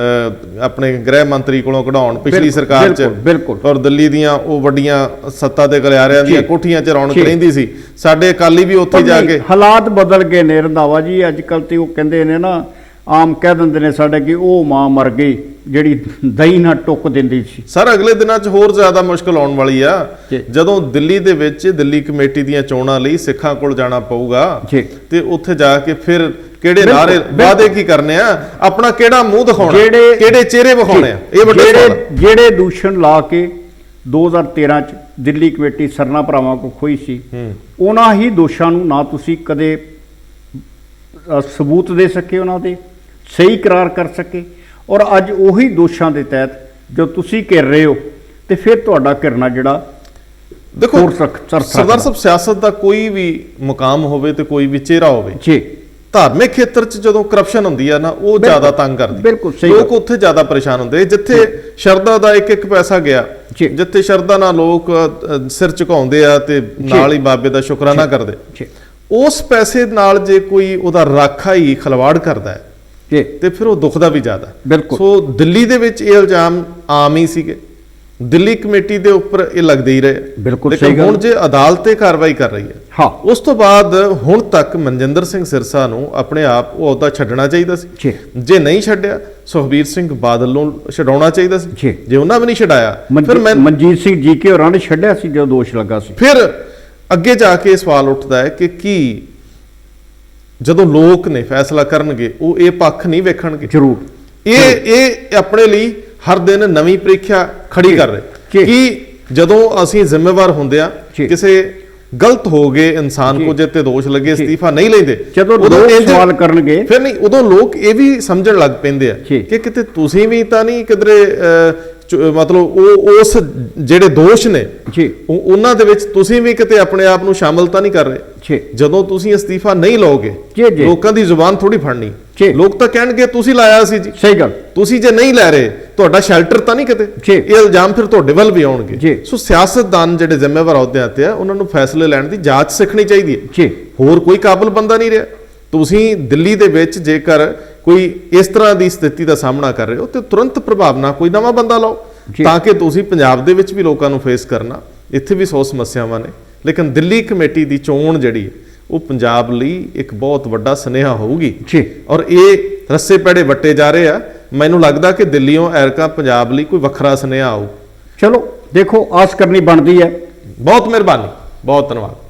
Speaker 1: ਆਪਣੇ ਗ੍ਰਹਿ ਮੰਤਰੀ ਕੋਲੋਂ ਕਢਾਉਣ ਪਿਛਲੀ
Speaker 2: ਬਿਲਕੁਲ,
Speaker 1: ਸਰਕਾਰ 'ਚ।
Speaker 2: ਬਿਲਕੁਲ।
Speaker 1: ਔਰ ਦਿੱਲੀ ਦੀਆਂ ਉਹ ਵੱਡੀਆਂ ਸੱਤਾ ਦੇ ਗਲਿਆਰਿਆਂ ਦੀਆਂ
Speaker 2: ਜੀ।
Speaker 1: ਕੋਠੀਆਂ 'ਚ ਰੌਣਕ
Speaker 2: ਜੀ।
Speaker 1: ਰਹਿੰਦੀ ਸੀ। ਸਾਡੇ ਅਕਾਲੀ ਵੀ ਉੱਥੇ
Speaker 2: ਪਰ
Speaker 1: ਜਾ
Speaker 2: ਨਹੀਂ,
Speaker 1: ਕੇ
Speaker 2: ਹਾਲਾਤ ਬਦਲ ਗਏ ਨੇ ਰੰਧਾਵਾ ਜੀ। ਅੱਜ ਕੱਲ੍ਹ ਤੇ ਉਹ ਕਹਿੰਦੇ ਨੇ ਨਾ, ਆਮ ਕਹਿ ਦਿੰਦੇ ਨੇ ਸਾਡੇ ਕਿ ਉਹ ਮਾਂ ਮਰ ਗਈ ਜਿਹੜੀ ਦਹੀਂ ਨਾਲ ਟੁੱਕ ਦਿੰਦੀ ਸੀ।
Speaker 1: ਸਰ, ਅਗਲੇ ਦਿਨਾਂ 'ਚ ਹੋਰ ਜ਼ਿਆਦਾ ਮੁਸ਼ਕਲ ਆਉਣ ਵਾਲੀ ਆ,
Speaker 2: ਜੀ।
Speaker 1: ਜਦੋਂ ਦਿੱਲੀ ਦੇ ਵਿੱਚ ਦਿੱਲੀ ਕਮੇਟੀ ਦੀਆਂ ਚੋਣਾਂ ਲਈ ਸਿੱਖਾਂ ਕੋਲ ਜਾਣਾ ਪਊਗਾ,
Speaker 2: ਜੀ।
Speaker 1: ਤੇ ਉੱਥੇ ਜਾ ਕੇ ਫਿਰ ਕਿਹੜੇ
Speaker 2: ਬਿਲਕੁਲ,
Speaker 1: ਨਾਰੇ
Speaker 2: ਬਿਲਕੁਲ।
Speaker 1: ਵਾਅਦੇ ਕੀ ਕਰਨੇ ਆ, ਆਪਣਾ ਕਿਹੜਾ ਮੂੰਹ ਦਿਖਾਉਣਾ, ਕਿਹੜੇ ਚਿਹਰੇ ਵਿਖਾਉਣੇ ਆ, ਇਹ ਵੱਡੇ ਸਵਾਲ ਆ।
Speaker 2: ਜਿਹੜੇ ਦੂਸ਼ਣ ਲਾ ਕੇ 2013 ਚ ਦਿੱਲੀ ਕਮੇਟੀ ਸਰਨਾ ਭਰਾਵਾਂ ਕੋ ਖੋਈ ਸੀ, ਉਹਨਾਂ ਹੀ ਦੋਸ਼ਾਂ ਨੂੰ ਨਾ ਤੁਸੀਂ ਕਦੇ ਸਬੂਤ ਦੇ ਸਕੇ, ਉਹਨਾਂ ਦੇ ਸਹੀ ਕਰਾਰ ਕਰ ਸਕੇ, ਔਰ ਅੱਜ ਉਹੀ ਦੋਸ਼ਾਂ ਦੇ ਤਹਿਤ ਜੋ ਤੁਸੀਂ ਘਿਰ ਰਹੇ ਹੋ, ਤੇ ਫਿਰ ਤੁਹਾਡਾ ਘਿਰਨਾ ਜਿਹੜਾ
Speaker 1: ਦੇਖੋ
Speaker 2: ਹੋਰ ਚੜ
Speaker 1: ਸਰਦਾਰ ਸਾਹਿਬ, ਸਿਆਸਤ ਦਾ ਕੋਈ ਵੀ ਮੁਕਾਮ ਹੋਵੇ ਤੇ ਕੋਈ ਵੀ ਚਿਹਰਾ ਹੋਵੇ,
Speaker 2: ਜੀ,
Speaker 1: ਧਾਰਮਿਕ ਖੇਤਰ 'ਚ ਜਦੋਂ ਕਰਪਸ਼ਨ ਹੁੰਦੀ ਆ ਨਾ, ਉਹ
Speaker 2: ਬਿਲਕੁਲ,
Speaker 1: ਜ਼ਿਆਦਾ ਤੰਗ ਕਰਦੀ।
Speaker 2: ਬਿਲਕੁਲ ਸਹੀ
Speaker 1: ਲੋਕ
Speaker 2: ਗੱਲ।
Speaker 1: ਉੱਥੇ ਜ਼ਿਆਦਾ ਪਰੇਸ਼ਾਨ ਹੁੰਦੇ, ਜਿੱਥੇ ਸ਼ਰਧਾ ਦਾ ਇੱਕ ਇੱਕ ਪੈਸਾ ਗਿਆ,
Speaker 2: ਜੀ।
Speaker 1: ਜਿੱਥੇ ਸ਼ਰਧਾ ਨਾਲ ਲੋਕ ਸਿਰ ਝੁਕਾਉਂਦੇ ਆ ਤੇ ਨਾਲ ਹੀ ਬਾਬੇ ਦਾ ਸ਼ੁਕਰਾਨਾ ਕਰਦੇ,
Speaker 2: ਜੀ,
Speaker 1: ਉਸ ਪੈਸੇ ਨਾਲ ਜੇ ਕੋਈ ਉਹਦਾ ਰਾਖਾ ਹੀ ਖਲਵਾੜ ਕਰਦਾ ਹੈ
Speaker 2: ਜੀ,
Speaker 1: ਤੇ ਫਿਰ ਉਹ ਦੁਖਦਾ ਵੀ ਜ਼ਿਆਦਾ।
Speaker 2: ਬਿਲਕੁਲ।
Speaker 1: ਸੋ ਦਿੱਲੀ ਦੇ ਵਿੱਚ ਇਹ ਇਲਜ਼ਾਮ ਆਮ ਹੀ ਸੀਗੇ, ਦਿੱਲੀ ਕਮੇਟੀ ਦੇ ਉੱਪਰ ਇਹ ਲੱਗਦੇ ਹੀ ਰਹੇ।
Speaker 2: ਬਿਲਕੁਲ
Speaker 1: ਲੇਕਿਨ
Speaker 2: ਸਹੀ ਗੱਲ।
Speaker 1: ਹੁਣ ਜੇ ਅਦਾਲਤ ਤੇ ਕਾਰਵਾਈ ਕਰ ਰਹੀ ਹੈ,
Speaker 2: ਹਾਂ,
Speaker 1: ਉਸ ਤੋਂ ਬਾਅਦ ਹੁਣ ਤੱਕ ਮਨਜਿੰਦਰ ਸਿੰਘ ਸਿਰਸਾ ਨੂੰ ਆਪਣੇ ਆਪ ਉਹ ਅਹੁਦਾ ਛੱਡਣਾ ਚਾਹੀਦਾ ਸੀ।
Speaker 2: ਜੀ।
Speaker 1: ਜੇ ਨਹੀਂ ਛੱਡਿਆ, ਸੁਖਬੀਰ ਸਿੰਘ ਬਾਦਲ ਨੂੰ ਛਡਾਉਣਾ ਚਾਹੀਦਾ ਸੀ।
Speaker 2: ਜੀ।
Speaker 1: ਜੇ ਉਹਨਾਂ ਵੀ ਨਹੀਂ ਛਡਾਇਆ, ਫਿਰ
Speaker 2: ਮਨਜੀਤ ਸਿੰਘ ਜੀਕੇ ਹੋਰਾਂ ਨੇ ਛੱਡਿਆ ਸੀ ਜਦੋਂ ਦੋਸ਼ ਲੱਗਾ ਸੀ।
Speaker 1: ਫਿਰ ਅੱਗੇ ਜਾ ਕੇ ਸਵਾਲ ਉੱਠਦਾ ਹੈ ਕਿ ਕੀ ਜਦੋਂ ਲੋਕ ਨੇ ਫੈਸਲਾ ਕਰਨਗੇ, ਉਹ ਇਹ ਪੱਖ ਨਹੀਂ ਵੇਖਣਗੇ?
Speaker 2: ਜ਼ਰੂਰ।
Speaker 1: ਇਹ ਆਪਣੇ ਲਈ ਹਰ ਦਿਨ ਨਵੀਂ ਪ੍ਰੀਖਿਆ ਖੜੀ ਕਰ ਰਹੇ
Speaker 2: ਜੀ।
Speaker 1: ਕਿ ਜਦੋਂ ਅਸੀਂ ਜ਼ਿੰਮੇਵਾਰ ਹੁੰਦੇ ਆ,
Speaker 2: ਜੀ।
Speaker 1: ਕਿਸੇ ਗਲਤ ਹੋ ਗਏ ਇਨਸਾਨ ਕੋ ਜੇ ਤੇ ਦੋਸ਼ ਲੱਗੇ, ਅਸਤੀਫਾ ਨਹੀਂ ਲੈਂਦੇ,
Speaker 2: ਜਦੋਂ
Speaker 1: ਉਦੋਂ
Speaker 2: ਲੋਕ
Speaker 1: ਇੰਝ-
Speaker 2: ਸਵਾਲ ਕਰਨਗੇ,
Speaker 1: ਫਿਰ ਨਹੀਂ, ਉਦੋਂ ਲੋਕ ਇਹ ਵੀ ਸਮਝਣ ਲੱਗ ਪੈਂਦੇ ਆ
Speaker 2: ਜੀ।
Speaker 1: ਕਿ ਕਿਤੇ ਤੁਸੀਂ ਵੀ ਤਾਂ ਨਹੀਂ ਕਿਧਰੇ ਮਤਲਬ ਉਹ ਉਸ ਜਿਹੜੇ ਦੋਸ਼ ਨੇ
Speaker 2: ਜੀ,
Speaker 1: ਉਹਨਾਂ ਦੇ ਵਿੱਚ ਤੁਸੀਂ ਵੀ ਕਿਤੇ ਆਪਣੇ ਆਪ ਨੂੰ ਸ਼ਾਮਲ ਤਾਂ ਨਹੀਂ ਕਰ ਰਹੇ।
Speaker 2: ਜੀ,
Speaker 1: ਜਦੋਂ ਤੁਸੀਂ ਅਸਤੀਫਾ ਨਹੀਂ ਲਓਗੇ,
Speaker 2: ਜੀ, ਜੀ।
Speaker 1: ਲੋਕਾਂ ਦੀ ਜ਼ੁਬਾਨ ਥੋੜੀ ਫੜਨੀ,
Speaker 2: ਜੀ।
Speaker 1: ਲੋਕ ਤਾਂ ਕਹਿਣਗੇ ਤੁਸੀਂ ਲਾਇਆ ਸੀ ਜੀ।
Speaker 2: ਸਹੀ ਗੱਲ।
Speaker 1: ਤੁਸੀਂ ਜੇ ਨਹੀਂ ਲੈ ਰਹੇ, ਤੁਹਾਡਾ ਸ਼ੈਲਟਰ ਤਾਂ ਨਹੀਂ ਕਿਤੇ।
Speaker 2: ਜੀ।
Speaker 1: ਇਹ ਇਲਜ਼ਾਮ ਫਿਰ ਤੁਹਾਡੇ ਵੱਲ ਵੀ
Speaker 2: ਜੀ।
Speaker 1: ਆਉਣਗੇ। ਸੋ ਸਿਆਸਤਦਾਨ ਜਿਹੜੇ ਜ਼ਿੰਮੇਵਾਰ ਅਹੁਦਿਆਂ ਤੇ ਆ, ਉਹਨਾਂ ਨੂੰ ਫੈਸਲੇ ਲੈਣ ਦੀ ਜਾਂਚ ਸਿੱਖਣੀ ਚਾਹੀਦੀ ਹੈ।
Speaker 2: ਜੀ।
Speaker 1: ਹੋਰ ਕੋਈ ਕਾਬਲ ਬੰਦਾ ਨਹੀਂ ਰਿਹਾ। ਤੁਸੀਂ ਦਿੱਲੀ ਦੇ ਵਿੱਚ ਜੇਕਰ ਕੋਈ ਇਸ ਤਰ੍ਹਾਂ ਦੀ ਸਥਿਤੀ ਦਾ ਸਾਹਮਣਾ ਕਰ ਰਹੇ ਹੋ, ਤੇ ਤੁਰੰਤ ਪ੍ਰਭਾਵ ਨਾਲ ਕੋਈ ਨਵਾਂ ਬੰਦਾ ਲਾਓ,
Speaker 2: ਜੀ।
Speaker 1: ਤਾਂ ਕਿ ਤੁਸੀਂ ਪੰਜਾਬ ਦੇ ਵਿੱਚ ਵੀ ਲੋਕਾਂ ਨੂੰ ਫੇਸ ਕਰਨਾ। ਇੱਥੇ ਵੀ 100 ਸਮੱਸਿਆਵਾਂ ਨੇ, ਲੇਕਿਨ ਦਿੱਲੀ ਕਮੇਟੀ ਦੀ ਚੋਣ ਜਿਹੜੀ ਹੈ, ਉਹ ਪੰਜਾਬ ਲਈ ਇੱਕ ਬਹੁਤ ਵੱਡਾ ਸੁਨੇਹਾ ਹੋਊਗੀ।
Speaker 2: ਜੀ।
Speaker 1: ਔਰ ਇਹ ਰੱਸੇ ਪੈੜੇ ਵੱਟੇ ਜਾ ਰਹੇ ਆ। ਮੈਨੂੰ ਲੱਗਦਾ ਕਿ ਦਿੱਲੀੋਂ ਐਰਕਾ ਪੰਜਾਬ ਲਈ ਕੋਈ ਵੱਖਰਾ ਸੁਨੇਹਾ ਆਊ।
Speaker 2: ਚਲੋ ਦੇਖੋ, ਆਸ ਕਰਨੀ ਬਣਦੀ ਹੈ।
Speaker 1: ਬਹੁਤ ਮਿਹਰਬਾਨੀ, ਬਹੁਤ ਧੰਨਵਾਦ।